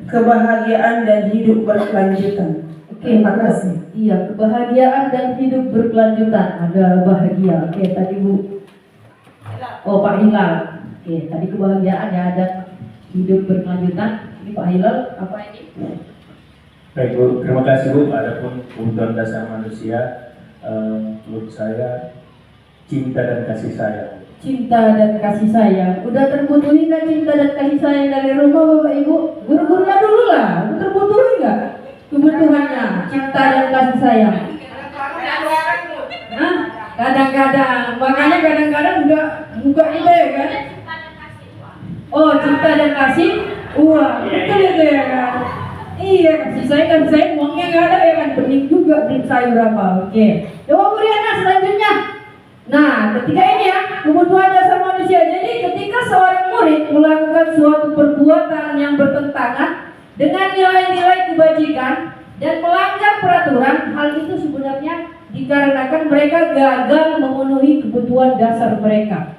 Kebahagiaan dan hidup berkelanjutan. Terima kasih. Iya, kebahagiaan dan hidup berkelanjutan. Ada bahagia. Oke, tadi Bu. Oh, Pak Hilal. Oke, tadi kebahagiaan ya, ada hidup berkelanjutan. Ini Pak Hilal, apa ini? Baik Bu, terima kasih Bu. Adapun kebutuhan dasar manusia, menurut saya cinta dan kasih sayang. Cinta dan kasih sayang. Udah terbutuhi nggak cinta dan kasih sayang dari rumah Bapak Ibu? Guru-gurunya dulu lah. Udah terbutuhi nggak kebutuhannya cinta dan kasih sayang? Hah? Kadang-kadang. Makanya kadang-kadang udah buka itu ya kan? Oh, cinta dan kasih uang. Betul itu ya kan? Iya, kasih sayang uangnya nggak ada ya kan? Bening juga beli sayur apa? Oke. Coba Bu Riana selanjutnya. Nah, ketika ini ya, kebutuhan dasar manusia. Jadi ketika seorang murid melakukan suatu perbuatan yang bertentangan dengan nilai-nilai kebajikan dan melanggar peraturan, hal itu sebenarnya dikarenakan mereka gagal memenuhi kebutuhan dasar mereka.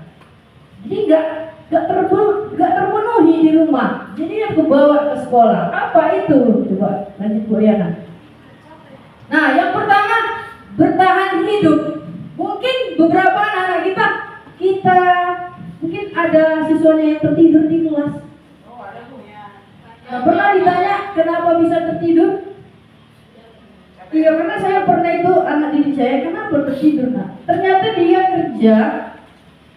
Jadi nggak terpenuhi di rumah. Jadi yang kebawa ke sekolah. Apa itu? Coba lanjut Bu Riana. Nah, yang pertama bertahan hidup. Mungkin beberapa anak kita mungkin ada siswanya yang tertidur di kelas. Nah, pernah ditanya kenapa bisa tertidur? Iya, karena saya pernah itu anak didik saya kenapa tertidur. Nah, ternyata dia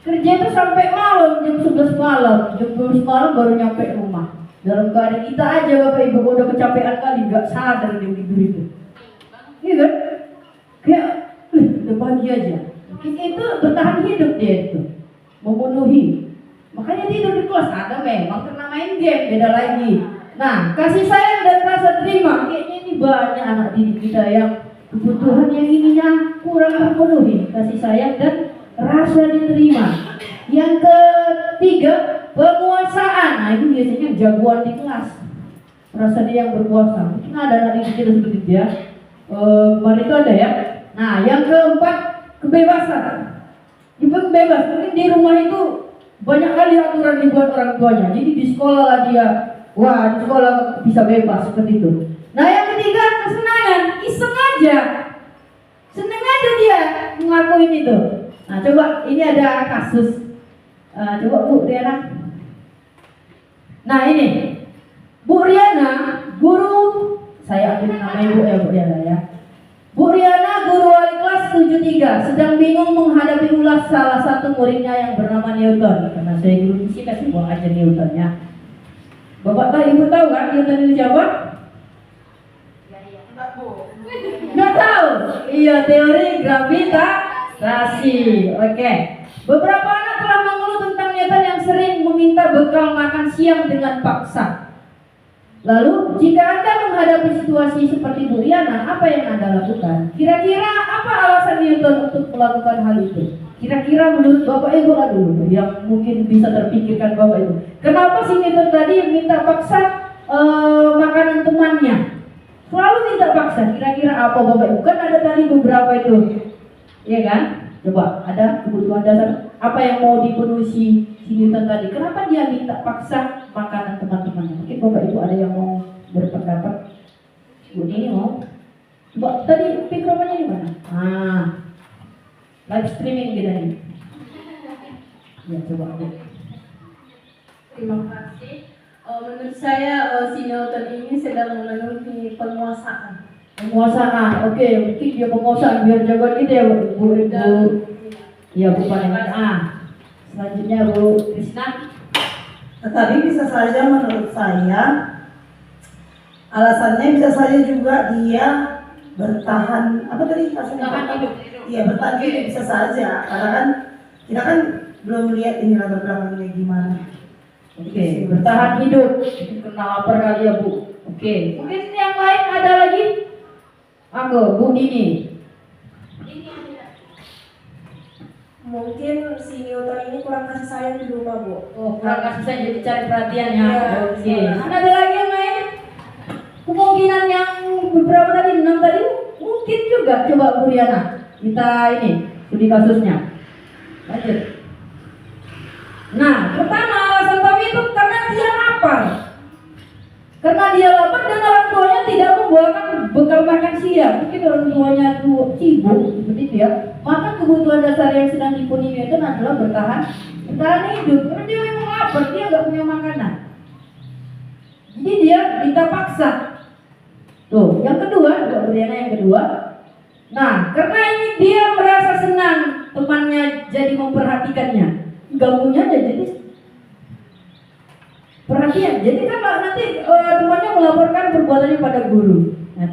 kerja itu sampai malam, jam 11 malam, jam 12 malam baru nyampe rumah. Dalam keadaan kita aja Bapak Ibu udah kecapean kali, nggak sadar dia tidur itu. Iya kan? Kayak udah pagi aja. Mungkin itu bertahan hidup dia itu, memenuhi. Makanya tidur di kelas ada memang karena main game, beda lagi. Nah, kasih sayang dan rasa terima, kayaknya ini banyak anak didik kita yang kebutuhan yang ininya kurang terpenuhi, kasih sayang dan rasa diterima. Yang ketiga, penguasaan. Nah, itu biasanya jagoan di kelas, merasa dia yang berkuasa. Mungkin ada anak didik kita seperti itu ya. Kemarin itu ada ya. Nah, yang keempat, kebebasan. Dia bebas. Mungkin di rumah itu banyak kali aturan dibuat orang tuanya. Jadi di sekolah lah dia, wah di sekolah bisa bebas seperti itu. Nah, yang ketiga, kesenangan. Iseng aja, seneng aja dia ngakuin itu. Nah, coba ini ada kasus. Coba Bu Riana. Nah, ini Bu Riana, guru, saya ambil nama Ibu ya Bu Riana ya. Bu Riana, guru wali kelas 73, sedang bingung menghadapi ulas salah satu muridnya yang bernama Newton. Karena saya guru fisika, saya buang aja Newtonnya. Bapak tahu, Ibu tahu kan Newton itu siapa? Nggak tahu? Iya, teori gravitasi. Oke. Beberapa anak telah mengeluh tentang Newton yang sering meminta bekal makan siang dengan paksa. Lalu, jika Anda menghadapi situasi seperti Bu Riana, apa yang Anda lakukan? Kira-kira apa alasan Newton untuk melakukan hal itu? Kira-kira menurut Bapak Ibu lah dulu, yang mungkin bisa terpikirkan Bapak Ibu. Kenapa si Newton tadi minta paksa makanan temannya? Selalu minta paksa, kira-kira apa Bapak Ibu? Kan ada tadi beberapa itu, iya kan? Coba, ada kebutuhan dasar, apa yang mau dipenuhi si Newton tadi? Kenapa dia minta paksa makanan teman-temannya? Mungkin Bapak Ibu ada yang mau berpendapat. Bu ini mau? Coba, tadi mikrofonnya di mana? live streaming kita ini. Ya coba aja. Terima kasih. Menurut saya si Newton ini sedang memenuhi penguasaan. Penguasaan, oke, mungkin dia penguasaan biar jagoan gitu ya Bu. Ya Bu Paling. Selanjutnya Bu Krisna. Tetapi bisa saja menurut saya alasannya bisa saja juga dia bertahan apa tadi maksudnya? Bertahan hidup. Iya bertahan hidup bisa saja karena kan kita kan belum lihat ini latar belakangnya gimana. Oke, bertahan hidup. Mungkin kena lapar kali ya Bu. Oke, mungkin yang lain ada lagi? Aku, Bu Dini. Mungkin si Newton ini kurang kasih sayang di rumah, Bu. Oh, kurang kasih sayang jadi cari perhatian ya. Iya. Oke. Ada lagi yang lain? Kemungkinan yang beberapa tadi, 6 tadi mungkin juga. Coba Bu Riana, kita ini studi kasusnya. Lanjut. Nah, pertama alasan Tommy itu karena dia lapar. Karena dia lapar dan orang tuanya tidak membawakan bekal makan siang. Mungkin orang tuanya tuh sibuk seperti itu ya. Maka kebutuhan dasar yang sedang dipenuhi itu adalah bertahan hidup. Karena dia memang lapar, dia nggak punya makanan. Jadi dia minta paksa. Tuh, yang kedua, Mbak Briana yang kedua. Nah, karena ini dia merasa senang temannya jadi memperhatikannya. Ganggunya aja jadi perhatian. Jadi kan nanti temannya melaporkan perbuatannya pada guru. Nah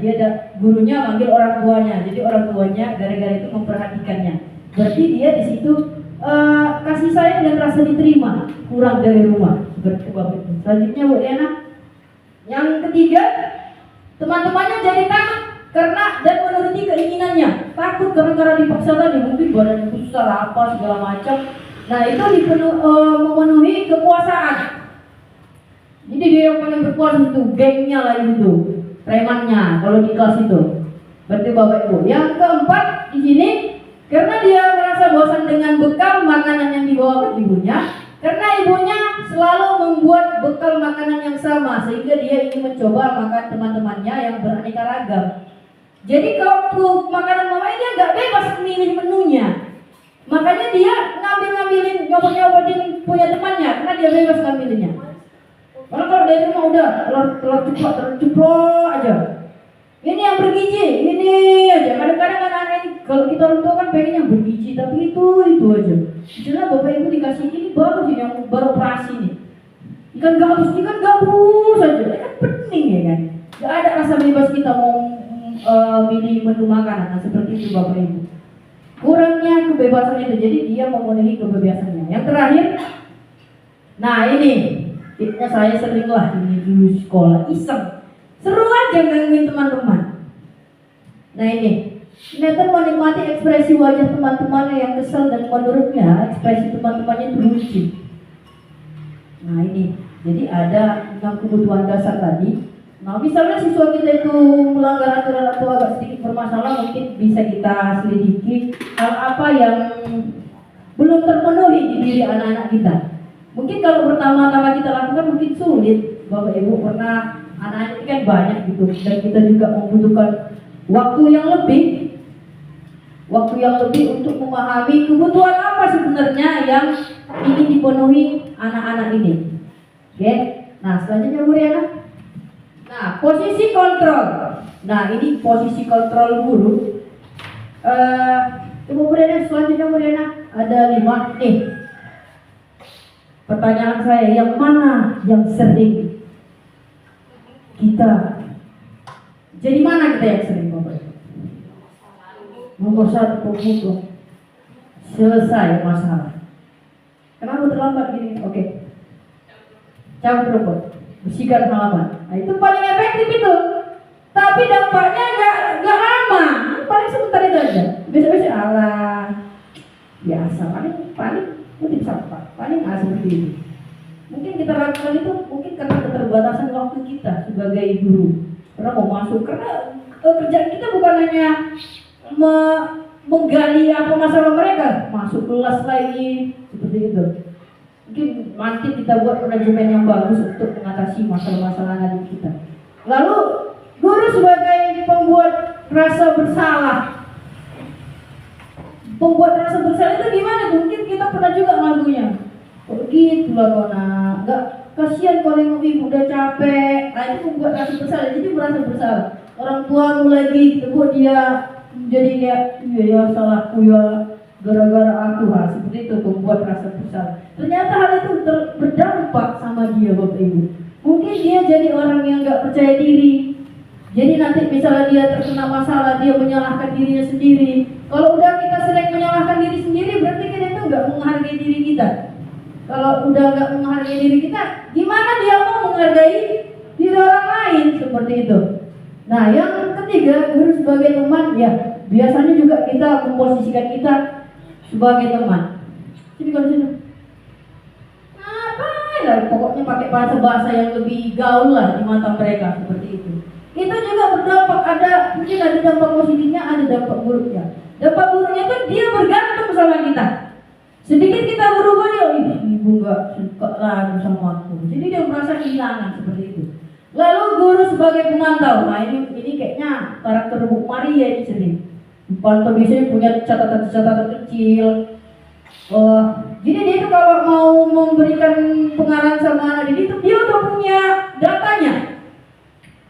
gurunya manggil orang tuanya. Jadi orang tuanya gara-gara itu memperhatikannya. Berarti dia di situ kasih sayang dan rasa diterima kurang dari rumah. Seperti bapak itu. Selanjutnya Bu Diana. Yang ketiga, teman-temannya jadi takut karena dan menuruti keinginannya. Takut karena dipaksa tadi mungkin badannya besar apa segala macam. Nah itu memenuhi kekuasaan. Jadi dia yang paling berkuasa itu, gengnya lah itu, premannya kalau di kelas itu. Berarti Bapak Ibu. Yang keempat di sini karena dia merasa bosan dengan bekal makanan yang dibawa ke ibunya, karena ibunya selalu membuat bekal makanan yang sama sehingga dia ingin mencoba makan teman-temannya yang beraneka ragam. Jadi kalau makanan mamanya dia nggak bebas memilih menunya. Makanya dia ngambilin nyobot-nyobotin punya temannya karena dia bebas ngambilnya. Karena kalau dari rumah udah telur ceplok aja. Ini yang bergizi, ini aja. Kadang-kadang anak-anak ini kalau kita orang tua kan pengen yang bergizi, tapi itu aja. Misalnya Bapak Ibu dikasih ini bagus ini yang baru operasi nih. Ikan gabus aja. Kan penting ya kan. Gak ada rasa bebas kita mau milih menu makanan. Nah seperti itu Bapak Ibu. Kurangnya kebebasan itu, jadi dia memenuhi kebebasannya. Yang terakhir, nah ini, tipnya saya sering lah ini dulu sekolah iseng, seru aja gangguin teman-teman. Nah ini, Nathan menikmati ekspresi wajah teman-temannya yang kesal dan menurutnya ekspresi teman-temannya itu lucu. Nah ini, jadi ada 6 kebutuhan dasar tadi. Nah misalnya siswa kita itu melanggar aturan atau agak sedikit bermasalah, mungkin bisa kita selidiki hal apa yang belum terpenuhi di diri anak-anak kita. Mungkin kalau pertama-tama kita lakukan mungkin sulit Bapak Ibu, karena anak-anak ini kan banyak gitu dan kita juga membutuhkan waktu yang lebih untuk memahami kebutuhan apa sebenarnya yang ingin dipenuhi anak-anak ini. Oke, nah selanjutnya Bu Riana. Nah, posisi kontrol. Nah, ini posisi kontrol guru. Coba Bu Riana, selanjutnya Bu Riana. Ada 5 nih. Pertanyaan saya, yang mana yang sering kita? Jadi mana kita yang sering Bapak? Nomor 1 pemukul. Selesai masalah. Kenapa terlambat gini? Oke. Cabut rumput. Bersihkan halaman. Nah itu paling efektif itu. Tapi dampaknya nggak lama. Paling sebentar itu aja. Besok-besok Allah biasa. Paling kutip sampah. Paling seperti ini. Mungkin kita lakukan itu mungkin karena keterbatasan waktu kita sebagai guru. Karena mau masuk. Karena kerjaan kita bukan hanya menggali apa masalah mereka. Masuk kelas lagi. Seperti itu. Mungkin nanti kita buat manajemen yang bagus untuk mengatasi masalah-masalah anak kita. Lalu guru sebagai pembuat rasa bersalah, pembuat rasa bersalah itu gimana? Mungkin kita pernah juga ngelakuinnya. Kok gitu lah kau nak? Gak kasihan kalau nengok ibu udah capek. Nah itu membuat rasa bersalah. Jadi merasa bersalah. Orang tuamu lagi buat dia jadi kayak ya salahku ya gara-gara aku lah. Seperti itu membuat rasa bersalah. Ternyata hal itu berdampak sama dia Bapak Ibu. Mungkin dia jadi orang yang gak percaya diri. Jadi nanti misalnya dia terkena masalah, dia menyalahkan dirinya sendiri. Kalau udah kita sering menyalahkan diri sendiri, berarti kita itu nggak menghargai diri kita. Kalau udah nggak menghargai diri kita, gimana dia mau menghargai diri orang lain seperti itu? Nah, yang ketiga, guru sebagai teman, ya biasanya juga kita memposisikan kita sebagai teman. Sini kalau sini. Apa lah, pokoknya pakai bahasa yang lebih gaul lah di mata mereka seperti itu. Itu juga berdampak, mungkin ada dampak positifnya, ada dampak buruknya. Dampak buruknya tuh dia bergantung sama kita. Sedikit kita berubah dia, ibu gak suka lagi sama aku. Jadi dia merasa kehilangan seperti itu. Lalu guru sebagai pemantau. Nah ini kayaknya karakter Bu Maria ini sering. Pemantau biasanya punya catatan-catatan kecil. Jadi dia itu kalau mau memberikan pengarahan sama anak didik itu dia udah punya datanya.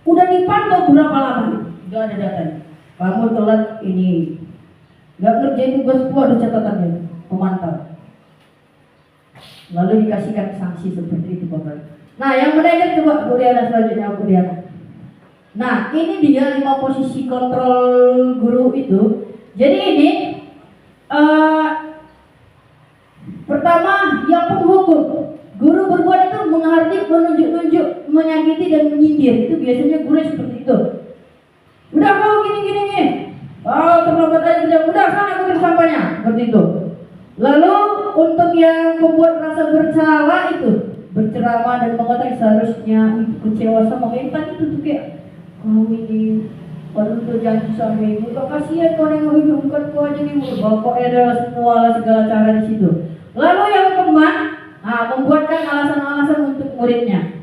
Udah dipantau berapa lama? Gak ada datanya. Kamu telat ini, gak ngerjain tugas gua, ada catatannya, pemantau. Lalu dikasihkan sanksi seperti itu Bapak. Nah yang manajer coba Bu Diana selanjutnya Bu Diana. Nah ini dia 5 posisi kontrol guru itu. Jadi ini pertama yang penghukum. Guru berbuat itu menghardik, menunjuk-nunjuk, menyakiti dan menyindir. Itu biasanya guru seperti itu. Udah kau gini. Oh terlambat aja kerja. Udah sana ambil sampahnya. Seperti itu. Lalu untuk yang membuat rasa bersalah itu berceramah dan mengatakan seharusnya kecewa sama mental itu tuh kayak kau ini baru tuh janji sama ibu. Kau kasihan kau nengok ibu, bukan kau aja nih bapaknya adalah semua segala cara di situ. Lalu yang teman membuatkan alasan-alasan untuk muridnya.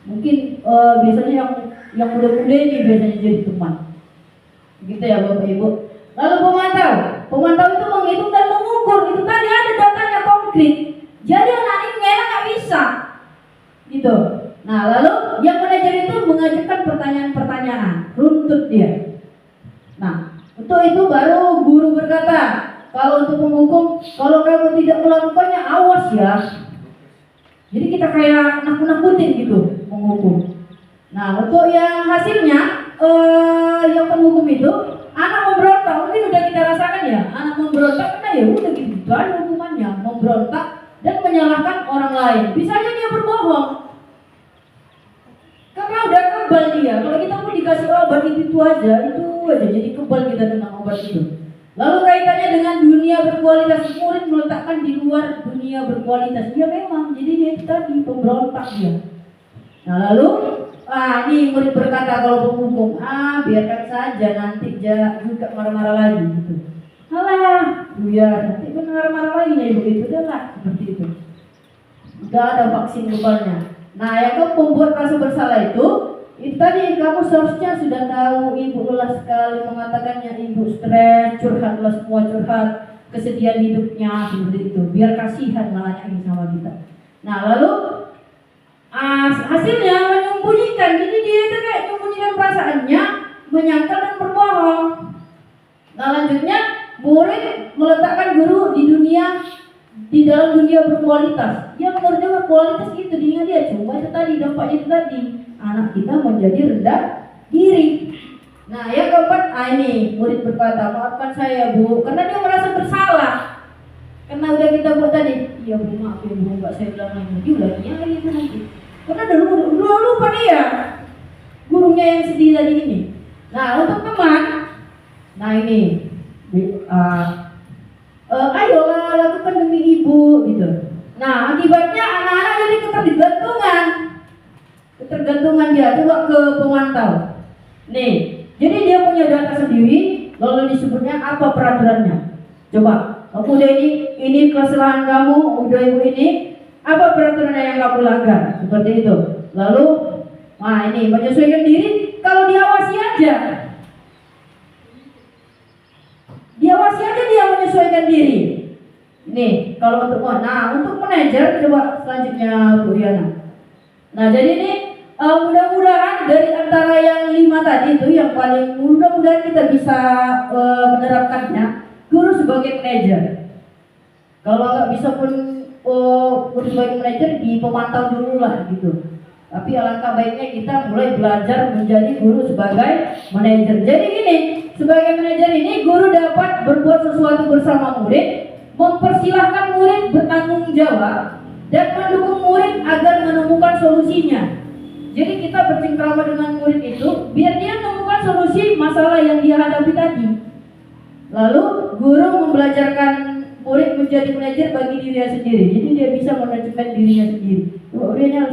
Mungkin biasanya yang muda-muda ini biasanya jadi teman. Gitu ya Bapak Ibu. Lalu pemantau itu menghitung dan mengukur. Itu tadi ada datanya konkret. Jadi anak ini ngelak nggak bisa. Gitu. Nah lalu yang manajer itu mengajukan pertanyaan-pertanyaan, runtut dia. Nah untuk itu baru guru berkata, kalau untuk menghukum, kalau kamu tidak melakukannya awas ya. Jadi kita kayak nakut-nakutin gitu menghukum. Nah untuk yang hasilnya yang penghukum itu anak memberontak. Mungkin udah kita rasakan ya, anak memberontak karena ya udah gitu aja hukumannya, memberontak dan menyalahkan orang lain. Bisa aja dia berbohong karena udah kebal dia. Kalau kita mau dikasih obat itu aja jadi kebal kita tentang obat itu. Lalu kaitannya dengan dunia berkualitas, murid meletakkan di luar dunia berkualitas. Dia memang, jadi dia tadi pemberontak dia. Nah lalu, ini murid berkata kalau penghukum, biarkan saja nanti juga marah-marah lagi gitu. Alah, ya nanti kan marah-marah lagi nih begitu dah lah, seperti itu. Udah ada vaksin globalnya. Nah yang pembuat rasa bersalah itu tadi kamu seharusnya sudah tahu ibu lelah sekali mengatakannya, ibu stres, curhatlah semua curhat, kesedihan hidupnya seperti itu. Biar kasihan nanya ini sama kita. Nah lalu hasilnya menyembunyikan. Jadi dia itu kayak menyembunyikan perasaannya, menyangkal dan berbohong. Nah lanjutnya murid meletakkan guru di dalam dunia berkualitas. Dia menurutnya berkualitas itu dia cuma itu tadi dampaknya itu tadi. Anak kita menjadi rendah diri. Nah yang keempat, ini murid berkata, maafkan saya Bu, karena dia merasa bersalah. Karena udah kita buat tadi, iya Bu maaf ya Bu, enggak saya bilang lagi, dia ulangnya lagi itu nanti. Karena dulu lupa dia, gurunya yang sedih tadi ini. Nah untuk teman, nah ini, ayolah lakukan demi ibu gitu. Nah akibatnya anak-anak jadi ketergantungan dia. Coba ke pemantau. Nih, jadi dia punya data sendiri, lalu disebutnya apa peraturannya. Coba, aku udah ini kesalahan kamu, udah ibu ini, apa peraturannya yang kamu langgar? Seperti itu. Lalu, ini menyesuaikan diri. Kalau diawasi aja dia menyesuaikan diri. Nih, kalau untuk untuk manajer coba selanjutnya Bu Riana. Nah, jadi ini mudah-mudahan dari antara yang 5 tadi itu yang paling mudah-mudahan kita bisa menerapkannya guru sebagai manajer. Kalau nggak bisa pun guru sebagai manajer di pemantau dulu lah gitu. Tapi alangkah baiknya kita mulai belajar menjadi guru sebagai manajer. Jadi gini, sebagai manajer ini guru dapat berbuat sesuatu bersama murid, mempersilahkan murid bertanggung jawab, dan mendukung murid agar menemukan solusinya. Jadi kita bercengkrama dengan murid itu biar dia menemukan solusi masalah yang dia hadapi tadi. Lalu guru membelajarkan murid menjadi manajer bagi dirinya sendiri. Jadi dia bisa manajemen dirinya sendiri. Kemudiannya.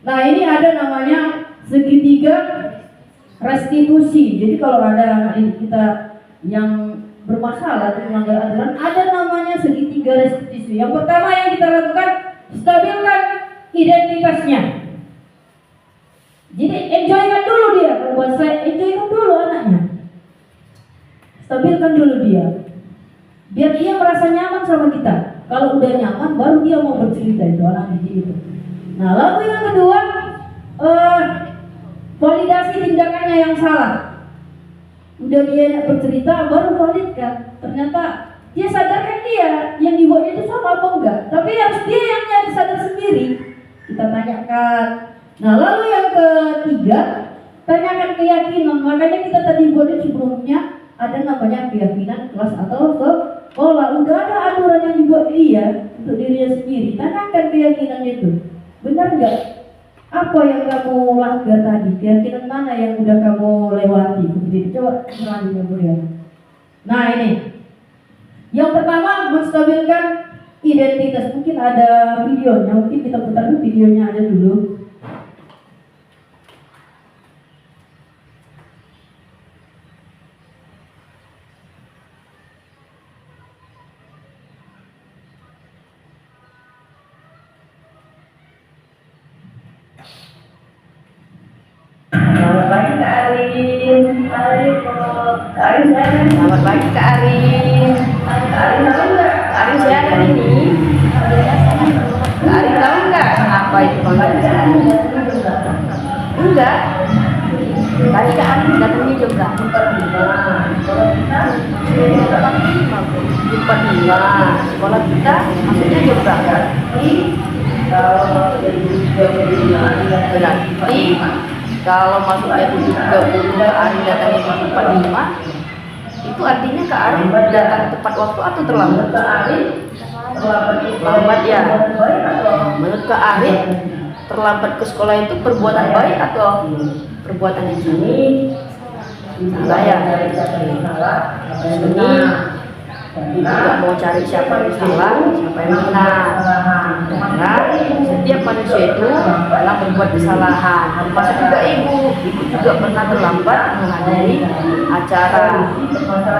Nah, ini ada namanya segitiga restitusi. Jadi kalau ada anak didik kita yang bermasalah atau melanggar aturan, ada namanya segitiga restitusi. Yang pertama yang kita lakukan, stabilkan identitasnya. Jadi enjoykan dulu dia. Kalau buat saya, enjoykan dulu anaknya. Stabilkan dulu dia. Biar dia merasa nyaman sama kita. Kalau udah nyaman, baru dia mau bercerita itu anak didik itu. Nah, lalu yang kedua, validasi tindakannya yang salah. Udah dia bercerita, baru validkan. Ternyata dia sadarkan dia yang dibuatnya itu sama apa enggak. Tapi harus dia yang sadar sendiri. Kita tanyakan. Nah, lalu yang ketiga, tanyakan keyakinan. Makanya kita tadi buatnya sebelumnya ada namanya keyakinan kelas atau sekolah. Udah ada aturan yang dibuat dia untuk dirinya sendiri. Tanyakan keyakinan itu. Benar enggak? Apa yang kamu langgar tadi? Keyakinan mana yang udah kamu lewati? Begitu. Coba selanjutnya Bu Riana. Nah, ini. Yang pertama, menstabilkan identitas. Mungkin ada videonya, mungkin kita putar dulu videonya aja dulu. Selamat pagi Kak Arin. Kak Arin saya ada. Selamat pagi Kak Arin. Kak Arin tahu nggak? Kak Arin saya ada di sini. Kak Arin tahu nggak kenapa itu panggil? Enggak. Tadi Kak Arin datangnya jam berapa? 4.5. Sekolah kita maksudnya jam berapa? Berarti kalau masuknya 7.30 Kak Arin datangnya jam 4.5, itu artinya Kak Arin datang tepat waktu atau terlambat? Terlambat ya. Menurut Kak Arin, terlambat ke sekolah itu perbuatan baik atau perbuatan yang salah ya? Ini juga mau cari siapa yang salah, siapa yang benar. Karena setiap manusia itu telah berbuat kesalahan. Termasuk juga ibu juga pernah terlambat menghadiri acara.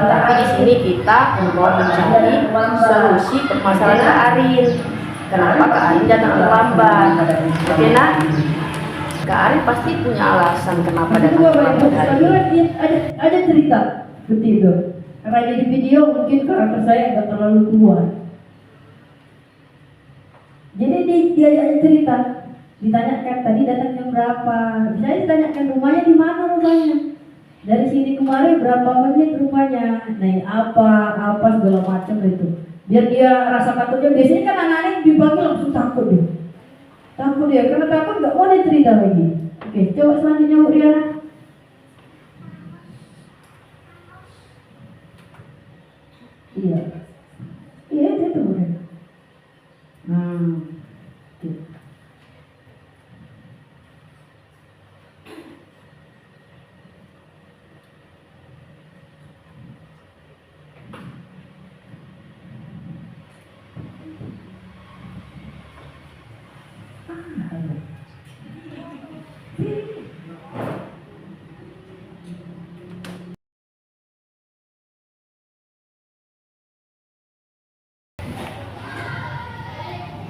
Tapi di sini kita mau mencari solusi permasalahan Kak Arin. Kenapa Kak Arin datang terlambat? Oke nak? Kak Arin pasti punya alasan kenapa datang terlambat hari ini. Ada cerita seperti itu. Karena di video mungkin karakter saya nggak terlalu tua. Jadi dia cerita, ditanyakan tadi datang jam berapa. Saya ditanyakan rumahnya di mana rumahnya. Dari sini kemarin berapa menit rumahnya. Nah, apa segala macam itu. Biar dia rasa takutnya. Biasanya kan anak-anak dipanggil langsung takut dia. Takut dia, karena takut nggak mau dia cerita lagi. Oke, coba selanjutnya Bu Riana. Iya, itu benar. Oke.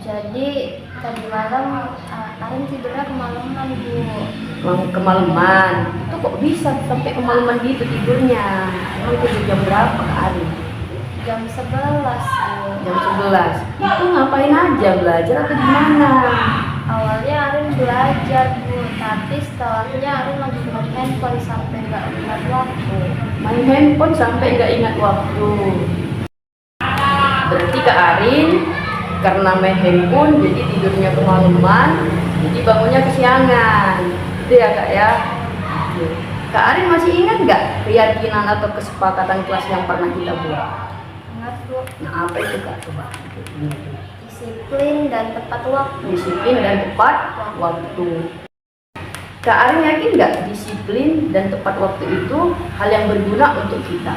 Jadi tadi malam Arin tidurnya kemalaman Bu. Kemalaman. Itu kok bisa sampai kemalaman gitu tidurnya? Emang tidur jam berapa Kak Arin? Jam 11 Bu. Jam 11. Itu ngapain aja, belajar atau gimana? Awalnya Arin belajar Bu, tapi setelahnya Arin lagi main handphone sampai nggak ingat waktu. Main handphone sampai nggak ingat waktu. Berarti Kak Arin karena main handphone jadi tidurnya kemalaman, jadi bangunnya kesiangan. Itu ya Kak ya. Oke. Kak Arin masih ingat nggak keyakinan atau kesepakatan kelas yang pernah kita buat? Ingat Bu, Nah apa itu Kak? Coba. disiplin dan tepat waktu. Disiplin dan tepat waktu. Kak Arin yakin nggak disiplin dan tepat waktu itu hal yang berguna untuk kita?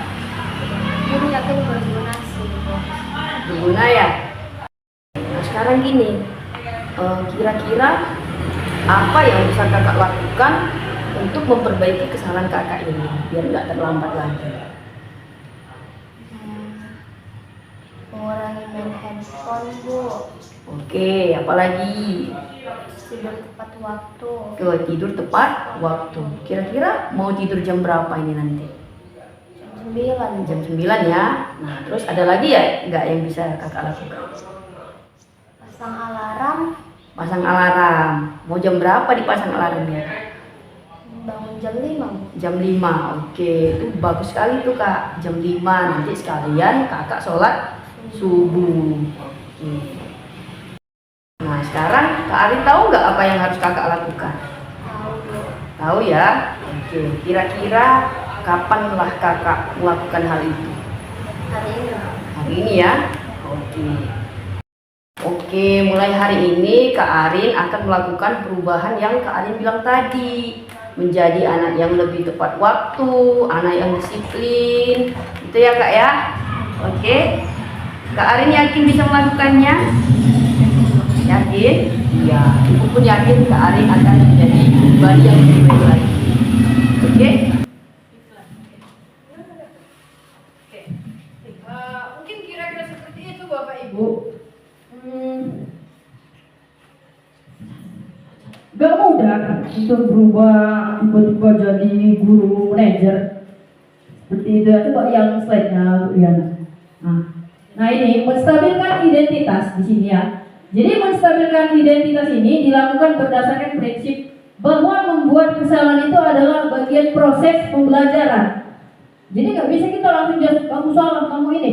Ini yakin berguna sih Bu. Berguna ya. Nah sekarang gini, kira-kira apa yang bisa kakak lakukan untuk memperbaiki kesalahan kakak ini biar nggak terlambat lagi? Mengurangi main handphone Bu. Oke, apalagi? Tidur tepat waktu. Tidur tepat waktu. Kira-kira mau tidur jam berapa ini nanti? Jam 9 Jam 9 ya. Nah terus ada lagi ya nggak yang bisa kakak lakukan? Pasang alarm. Pasang alarm. Mau jam berapa dipasang alarmnya? Bangun jam 5 Bu. Jam 5. Oke, itu bagus sekali tuh Kak. Jam 5 nanti sekalian kakak sholat subuh. Oke. Nah sekarang Kak Arin tahu nggak apa yang harus kakak lakukan? Tahu Bu. Tahu ya? Oke, kira-kira kapanlah kakak melakukan hal itu? Hari ini Hari ini ya? Oke. Oke, mulai hari ini Kak Arin akan melakukan perubahan yang Kak Arin bilang tadi. Menjadi anak yang lebih tepat waktu, anak yang disiplin. Itu ya Kak ya? Oke. Kak Arin yakin bisa melakukannya? Yakin? Iya. Ibu pun yakin Kak Arin akan menjadi pribadi yang lebih baik lagi. Oke? Mungkin kira-kira seperti itu Bapak Ibu. Gak mudah untuk berubah tiba-tiba jadi guru manajer seperti itu. Coba yang slide-nya Bu Riana. Nah ini menstabilkan identitas di sini ya. Jadi menstabilkan identitas ini dilakukan berdasarkan prinsip bahwa membuat kesalahan itu adalah bagian proses pembelajaran. Jadi nggak bisa kita langsung just kamu salah, kamu ini.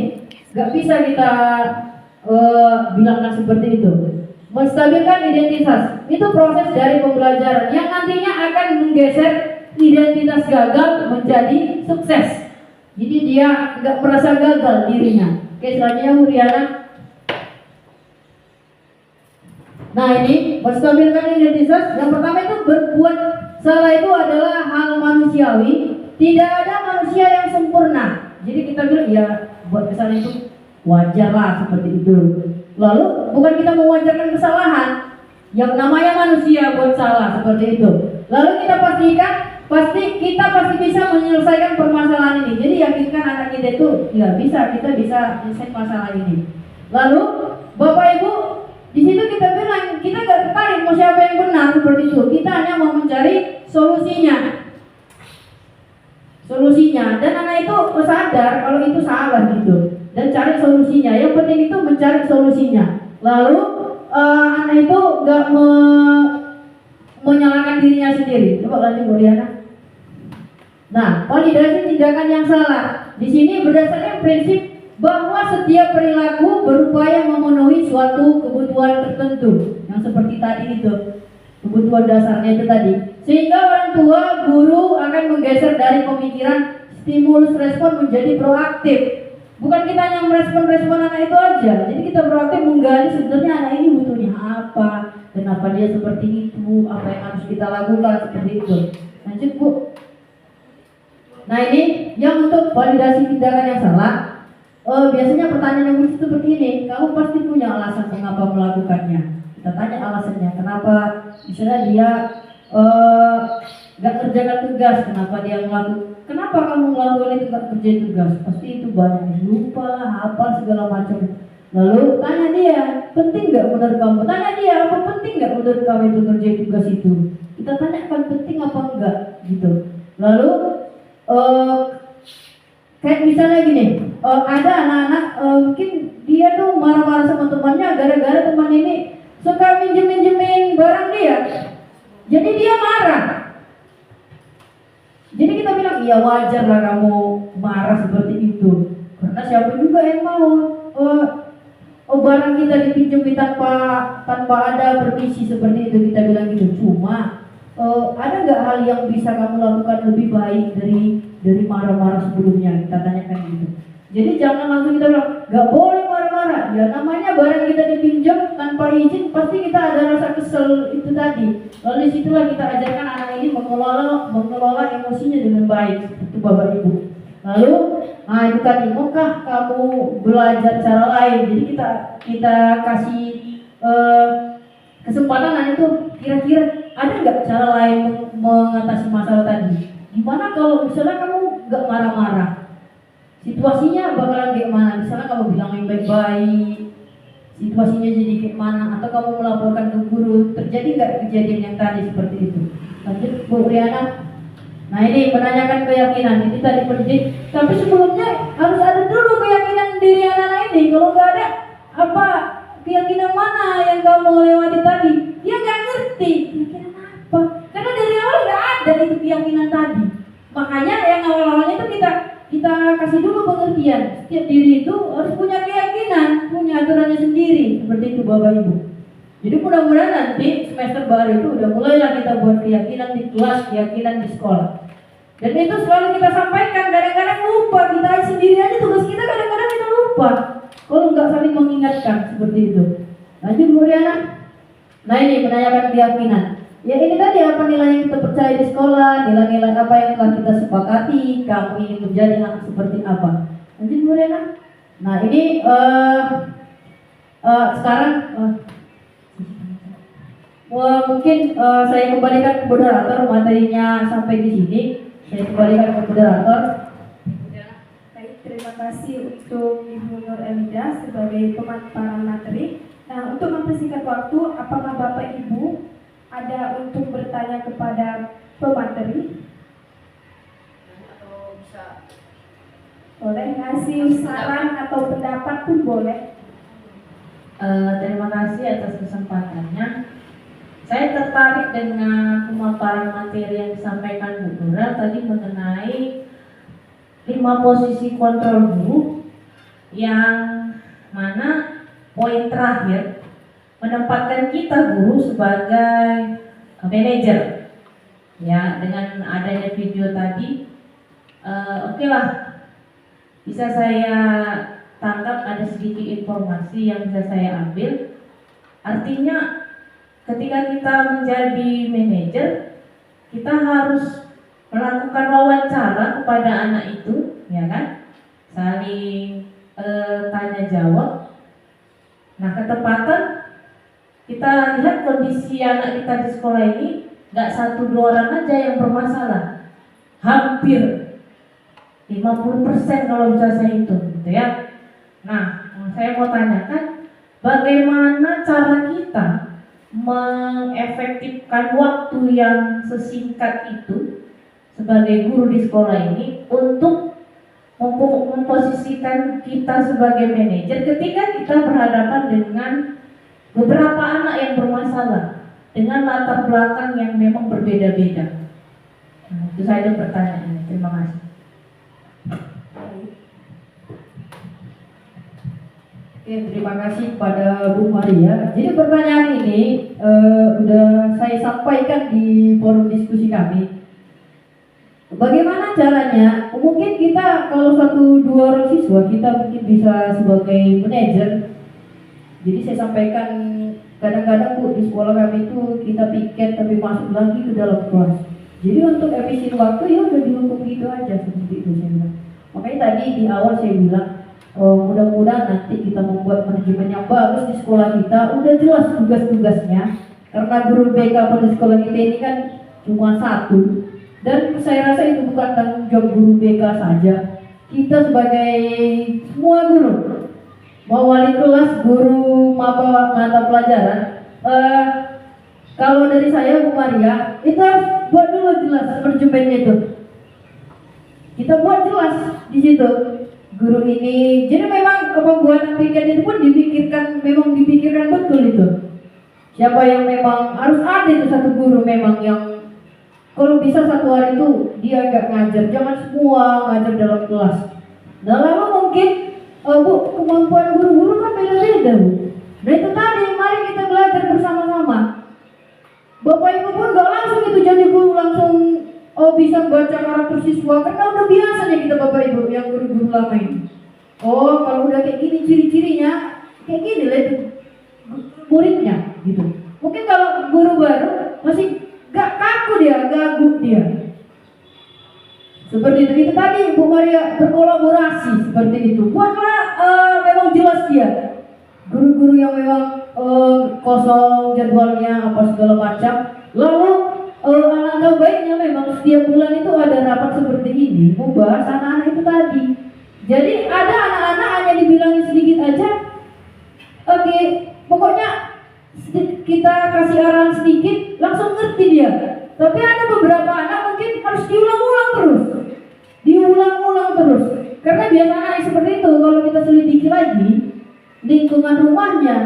Nggak bisa kita bilangkan seperti itu. Menstabilkan identitas itu proses dari pembelajaran yang nantinya akan menggeser identitas gagal menjadi sukses. Jadi dia nggak merasa gagal dirinya. Oke, selanjutnya Bu Riana. Nah ini menstabilkan identitas. Yang pertama itu berbuat salah itu adalah hal manusiawi. Tidak ada manusia yang sempurna. Jadi kita bilang ya buat kesalahan itu wajar lah seperti itu. Lalu bukan kita mewajarkan kesalahan. Yang namanya manusia buat salah seperti itu. Lalu kita pastikan kita pasti bisa menyelesaikan permasalahan ini. Jadi yakinkan anak kita itu ya kita bisa menyelesaikan masalah ini. Lalu Bapak Ibu di situ kita bilang kita nggak tertarik mau siapa yang benar seperti itu. Kita hanya mau mencari solusinya. Dan anak itu sadar kalau itu salah gitu dan cari solusinya. Yang penting itu mencari solusinya. Lalu anak itu nggak menyalahkan dirinya sendiri. Coba lanjut Bu Riana. Nah, validasi tindakan yang salah di sini berdasarkan prinsip bahwa setiap perilaku berupaya memenuhi suatu kebutuhan tertentu yang seperti tadi itu kebutuhan dasarnya itu tadi, sehingga orang tua guru akan menggeser dari pemikiran stimulus respon menjadi proaktif. Bukan kita hanya merespon anak itu aja, jadi kita proaktif menggali sebenarnya anak ini butuhnya apa, kenapa dia seperti itu, apa yang harus kita lakukan seperti itu. Lanjut Bu. Nah ini yang untuk validasi tindakan yang salah. Biasanya pertanyaan yang muncul seperti ini, kamu pasti punya alasan mengapa melakukannya. Kita tanya alasannya, kenapa misalnya dia gak kerjakan tugas, kenapa kamu melakukan itu gak kerja tugas? Pasti itu banyak lupa lah, apa segala macam. Lalu tanya dia, penting nggak menurut kamu? Tanya dia, apa penting nggak menurut kamu itu ngerjain tugas itu? Kita tanyakan penting apa enggak gitu. Lalu kayak misalnya gini, ada anak-anak mungkin dia tuh marah-marah sama temannya gara-gara temannya ini suka minjem-minjemin barang dia. Jadi dia marah. Jadi kita bilang, iya wajar lah kamu marah seperti itu. Karena siapa juga yang mau barang kita dipinjami tanpa ada permisi seperti itu, kita bilang gitu. Cuma ada nggak hal yang bisa kamu lakukan lebih baik dari marah-marah sebelumnya? Kita tanyakan gitu. Jadi jangan langsung kita bilang nggak boleh marah-marah. Ya namanya barang kita dipinjam tanpa izin, pasti kita ada rasa kesel itu tadi. Lalu disitulah kita ajarkan anak ini mengelola emosinya dengan baik, itu Bapak Ibu. Lalu, itu tadi, maukah kamu belajar cara lain? Jadi kita kasih kesempatan anak itu kira-kira ada nggak cara lain mengatasi masalah tadi? Gimana kalau misalnya kamu nggak marah-marah? Situasinya bakalan kayak mana? Misalnya kamu bilang yang baik-baik, situasinya jadi kayak mana? Atau kamu melaporkan ke guru, terjadi nggak kejadian yang tadi seperti itu? Lanjut Bu Riana. Nah ini menanyakan keyakinan, ini tadi penting. Tapi sebelumnya harus ada dulu keyakinan diri anak-anak ini. Kalau nggak ada, apa keyakinan mana yang kamu lewati tadi? Dia nggak ngerti keyakinan apa. Karena dari awal nggak ada itu keyakinan tadi. Makanya yang awal-awalnya itu kita kasih dulu pengertian. Setiap diri itu harus punya keyakinan, punya aturannya sendiri. Seperti itu Bapak Ibu. Jadi mudah-mudahan nanti semester baru itu udah mulailah kita buat keyakinan di kelas, keyakinan di sekolah. Dan itu selalu kita sampaikan, kadang-kadang lupa, kita sendiri aja tugas kita kadang-kadang kita lupa. Kalau nggak saling mengingatkan seperti itu. Lanjut Bu Riana. Nah ini menanyakan keyakinan. Ya ini tadi apa nilai yang kita percaya di sekolah, nilai-nilai apa yang telah kita sepakati, kamu ingin menjadi anak seperti apa. Lanjut Bu Riana. Nah ini sekarang mungkin saya kembalikan ke moderator, materinya sampai di sini. Saya kembalikan ke moderator. Baik, terima kasih untuk Ibu Nur Elida sebagai pemaparan materi. Nah, untuk mempersingkat waktu, apakah Bapak Ibu ada untuk bertanya kepada pemateri? Atau bisa Boleh ngasih saran atau pendapat pun boleh. Terima kasih atas kesempatannya. Saya tertarik dengan pemaparan materi yang disampaikan Bu Nurel tadi mengenai 5 posisi kontrol guru, yang mana poin terakhir menempatkan kita guru sebagai manajer. Ya, dengan adanya video tadi, oke lah, bisa saya tangkap ada sedikit informasi yang bisa saya ambil. Artinya ketika kita menjadi manajer, kita harus melakukan wawancara kepada anak itu, ya kan? Saling tanya jawab. Nah, ketepatan kita lihat kondisi anak kita di sekolah ini nggak 1-2 orang aja yang bermasalah, hampir 50% kalau bisa saya hitung, gitu ya. Nah, saya mau tanyakan, bagaimana cara kita mengefektifkan waktu yang sesingkat itu sebagai guru di sekolah ini untuk memposisikan kita sebagai manajer ketika kita berhadapan dengan beberapa anak yang bermasalah dengan latar belakang yang memang berbeda-beda. Nah, itu saja pertanyaannya. Terima kasih. Oke, terima kasih kepada Bu Maria. Jadi pertanyaan ini sudah saya sampaikan di forum diskusi kami. Bagaimana caranya? Mungkin kita kalau 1-2 orang siswa kita mungkin bisa sebagai manajer. Jadi saya sampaikan kadang-kadang Bu di sekolah kami itu kita piket tapi masuk lagi ke dalam kelas. Jadi untuk efisien waktu ya udah dihukum gitu aja seperti itu saya bilang. Makanya tadi di awal saya bilang mudah-mudahan nanti kita membuat manajemen yang bagus di sekolah kita, udah jelas tugas-tugasnya. Karena guru BK pada sekolah kita ini kan cuma 1, dan saya rasa itu bukan tanggung jawab guru BK saja. Kita sebagai semua guru mau wali kelas, guru mata pelajaran, kalau dari saya Bu Maria, itu harus buat dulu jelas manajemennya itu. Kita buat jelas di situ guru ini. Jadi memang pembuatan piket itu pun dipikirkan betul itu. Siapa yang memang harus ada itu satu guru memang yang kalau bisa satu hari itu dia nggak ngajar, jangan semua ngajar dalam kelas. Nah lalu mungkin Bu, kemampuan guru-guru kan beda-beda Bu. Nah itu tadi, mari kita belajar bersama-sama. Bapak Ibu pun gak langsung itu jadi guru langsung bisa baca karakter siswa, karena udah biasanya kita Bapak Ibu yang guru-guru lama ini. Oh kalau udah kayak gini ciri-cirinya, kayak gini lah itu muridnya gitu. Mungkin kalau guru baru masih gak kaku dia, gaguk dia. Seperti itu tadi Bu Maria berkolaborasi seperti itu. Buatlah memang jelas dia. Guru-guru yang memang kosong jadwalnya apa segala macam. Lalu alangkah baiknya memang setiap bulan itu ada rapat seperti ini, membahas anak-anak itu tadi. Jadi ada anak-anak hanya dibilangin sedikit aja. Oke, pokoknya kita kasih arahan sedikit langsung ngerti dia. Tapi ada beberapa anak mungkin harus diulang-ulang terus. Karena biasanya seperti itu kalau kita selidiki lagi lingkungan rumahnya.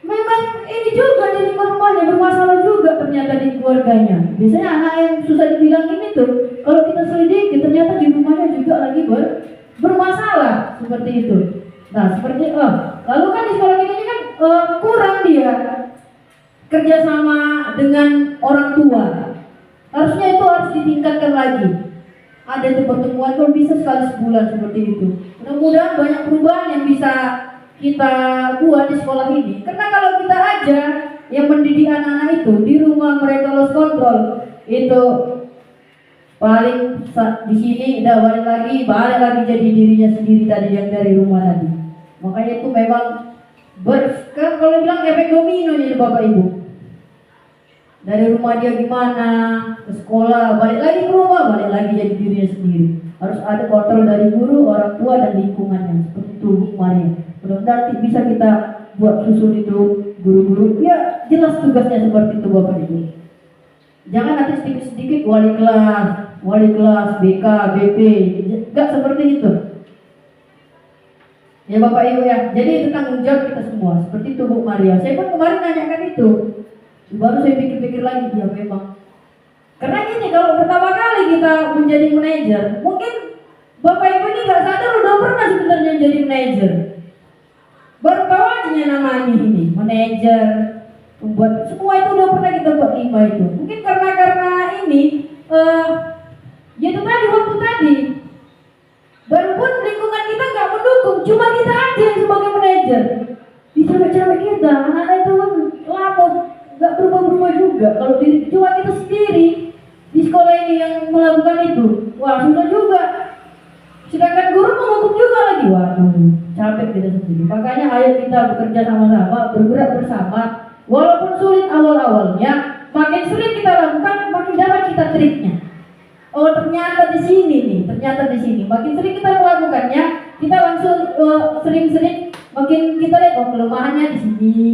Memang ini juga di lingkungan rumahnya bermasalah juga ternyata di keluarganya. Biasanya anak yang susah dibilangin itu kalau kita selidiki ternyata di rumahnya juga lagi bermasalah seperti itu. Nah seperti lalu kan di sekolah ini kan kurang dia kerjasama dengan orang tua. Harusnya itu harus ditingkatkan lagi. Ada itu pertemuan kalau bisa sekali sebulan seperti itu. Mudah-mudahan banyak perubahan yang bisa kita buat di sekolah ini. Karena kalau kita aja yang mendidik anak-anak itu di rumah mereka lost control itu paling di sini udah balik lagi jadi dirinya sendiri tadi yang dari rumah tadi. Makanya itu memang kalau bilang efek domino jadi Bapak Ibu. Dari rumah dia gimana, ke sekolah, balik lagi ke rumah, balik lagi jadi dirinya sendiri. Harus ada kontrol dari guru, orang tua, dan lingkungannya. Seperti itu Bu Maria. Mudah-mudahan bisa kita buat susun itu guru-guru. Ya jelas tugasnya seperti itu Bapak Ibu. Jangan nanti sedikit-sedikit wali kelas, BK, BP. Enggak seperti itu. Ya Bapak Ibu ya. Jadi itu tanggung jawab kita semua. Seperti itu Bu Maria. Saya pun kemarin nanyakan itu. Baru saya pikir-pikir lagi dia memang. Karena gini, kalau pertama kali kita menjadi manajer, mungkin Bapak Ibu ini nggak sadar udah pernah sebenarnya jadi manajer. Baru tahu aja namanya ini manajer, membuat semua itu udah pernah kita buat 5 itu. Mungkin karena ini, ya itu tadi waktu tadi. Baru pun lingkungan kita nggak mendukung, cuma kita aja yang sebagai manajer. Di cewek-cewek kita, anak-anak itu kan lama. Gak berubah-berubah juga. Kalau cuma kita sendiri di sekolah ini yang melakukan itu, wah sudah juga. Sedangkan guru mengutuk juga lagi, waduh capek kita sendiri. Makanya ayo kita bekerja sama-sama, bergerak bersama. Walaupun sulit awal-awalnya, makin sering kita lakukan, makin dapat kita triknya. Oh ternyata di sini. Makin sering kita melakukannya, kita langsung sering-sering makin kita lihat kelemahannya di sini.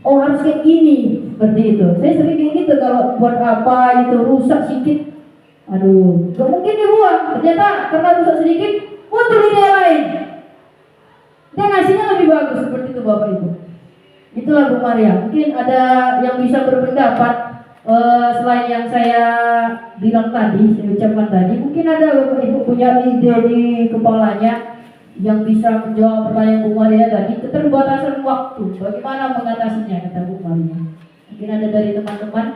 Oh harus kayak gini, seperti itu. Saya sering kayak gitu kalau buat apa itu rusak sedikit, aduh, gak mungkin dibuang. Ternyata karena rusak sedikit, muncul ide lain. Dia ngasihnya lebih bagus seperti itu Bapak Ibu. Itulah Bu Maria. Mungkin ada yang bisa berpendapat selain yang saya bilang tadi, saya ucapkan tadi. Mungkin ada Bapak Ibu punya ide di kepalanya yang bisa menjawab pertanyaan Bu Maria tadi. Keterbatasan waktu, bagaimana mengatasinya kata Bu Maria. Mungkin ada dari teman-teman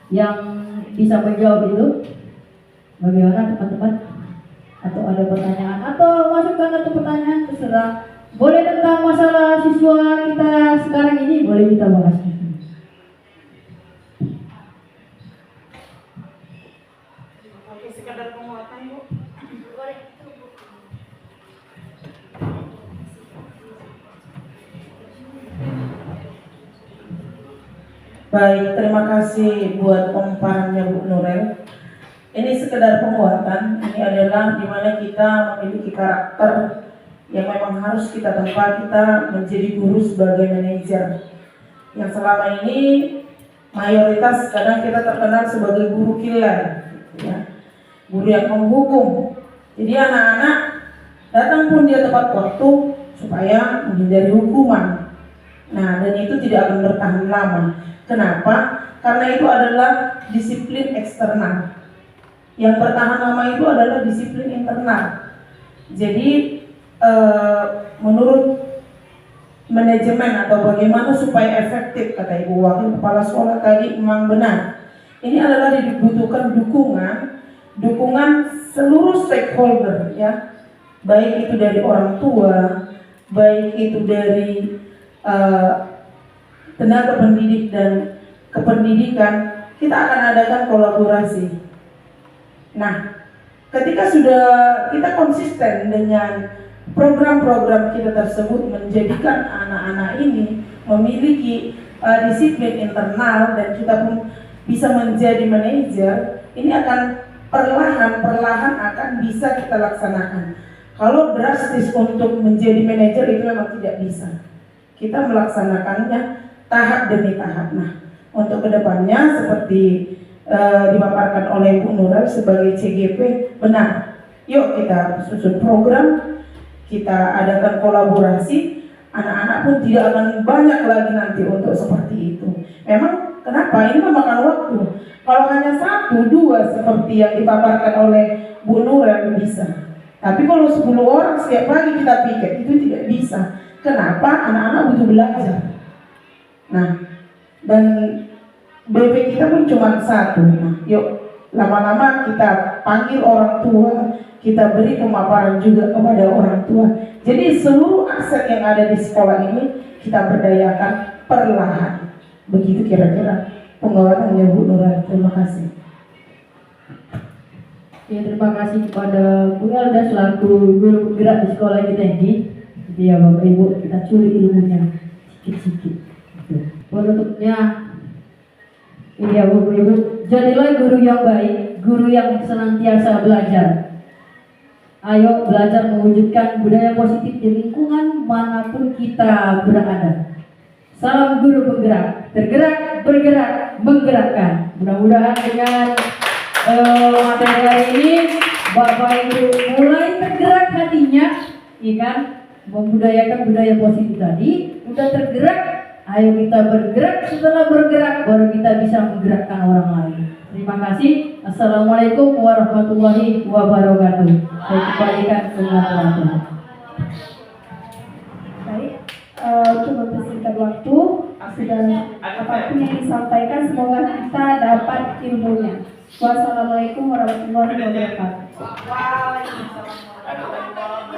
yang bisa menjawab itu. Bagaimana teman-teman? Atau ada pertanyaan atau masukan atau pertanyaan terserah. Boleh tentang masalah siswa kita sekarang ini boleh kita bahas. Oke, sekadar penguatan Bu. Baik, terima kasih buat pemaparannya Bu Nurel. Ini sekedar penguatan. Ini adalah dimana kita memiliki karakter yang memang harus kita tempat kita menjadi guru sebagai manajer. Yang selama ini mayoritas kadang kita terkenal sebagai guru killer, ya, guru yang menghukum. Jadi anak-anak datang pun dia tepat waktu supaya menghindari hukuman. Nah, dan itu tidak akan bertahan lama. Kenapa? Karena itu adalah disiplin eksternal. Yang bertahan lama itu adalah disiplin internal. Jadi menurut manajemen atau bagaimana supaya efektif, kata Ibu Wakil Kepala Sekolah tadi memang benar. Ini adalah dibutuhkan dukungan seluruh stakeholder, ya, baik itu dari orang tua, baik itu dari tenaga pendidik dan kependidikan. Kita akan adakan kolaborasi. Nah, ketika sudah kita konsisten dengan program-program kita tersebut, menjadikan anak-anak ini memiliki disiplin internal dan kita pun bisa menjadi manajer, ini akan perlahan-perlahan akan bisa kita laksanakan. Kalau drastis untuk menjadi manajer itu memang tidak bisa. Kita melaksanakannya tahap demi tahap. Nah, untuk kedepannya seperti dipaparkan oleh Bu Nurul sebagai CGP, benar. Yuk kita susun program, kita adakan kolaborasi, anak-anak pun tidak akan banyak lagi nanti untuk seperti itu. Memang kenapa? Ini memakan waktu. Kalau hanya 1, 2 seperti yang dipaparkan oleh Bu Nurul bisa. Tapi kalau 10 orang setiap pagi kita piket, itu tidak bisa. Kenapa? Anak-anak butuh belajar. Nah, dan BP kita pun cuma 1. Nah, yuk lama-lama kita panggil orang tua, kita beri pemaparan juga kepada orang tua. Jadi seluruh aset yang ada di sekolah ini kita berdayakan perlahan. Begitu kira-kira pengawasannya Bu Nurul. Terima kasih. Ya, terima kasih kepada Bu Elda selaku guru penggerak di sekolah kita ini. Jadi ya Bapak Ibu, kita curi ilmunya sedikit-sedikit. Penutupnya, ini ya Bapak Ibu, jadilah guru yang baik, guru yang senantiasa belajar. Ayo belajar mewujudkan budaya positif di lingkungan manapun kita berada. Salam guru penggerak, tergerak, bergerak, menggerakkan. Mudah-mudahan dengan materi hari ini Bapak Ibu mulai tergerak hatinya, ya kan, membudayakan budaya positif tadi. Udah tergerak, ayo kita bergerak. Setelah bergerak baru kita bisa menggerakkan orang lain. Terima kasih. Assalamualaikum warahmatullahi wabarakatuh. Saya kembalikan ke moderator. Baik, untuk mempersingkat waktu, sudah apapun yang disampaikan semoga kita dapat ilmunya. Wassalamualaikum warahmatullahi wabarakatuh. Waalaikumsalam warahmatullahi wabarakatuh.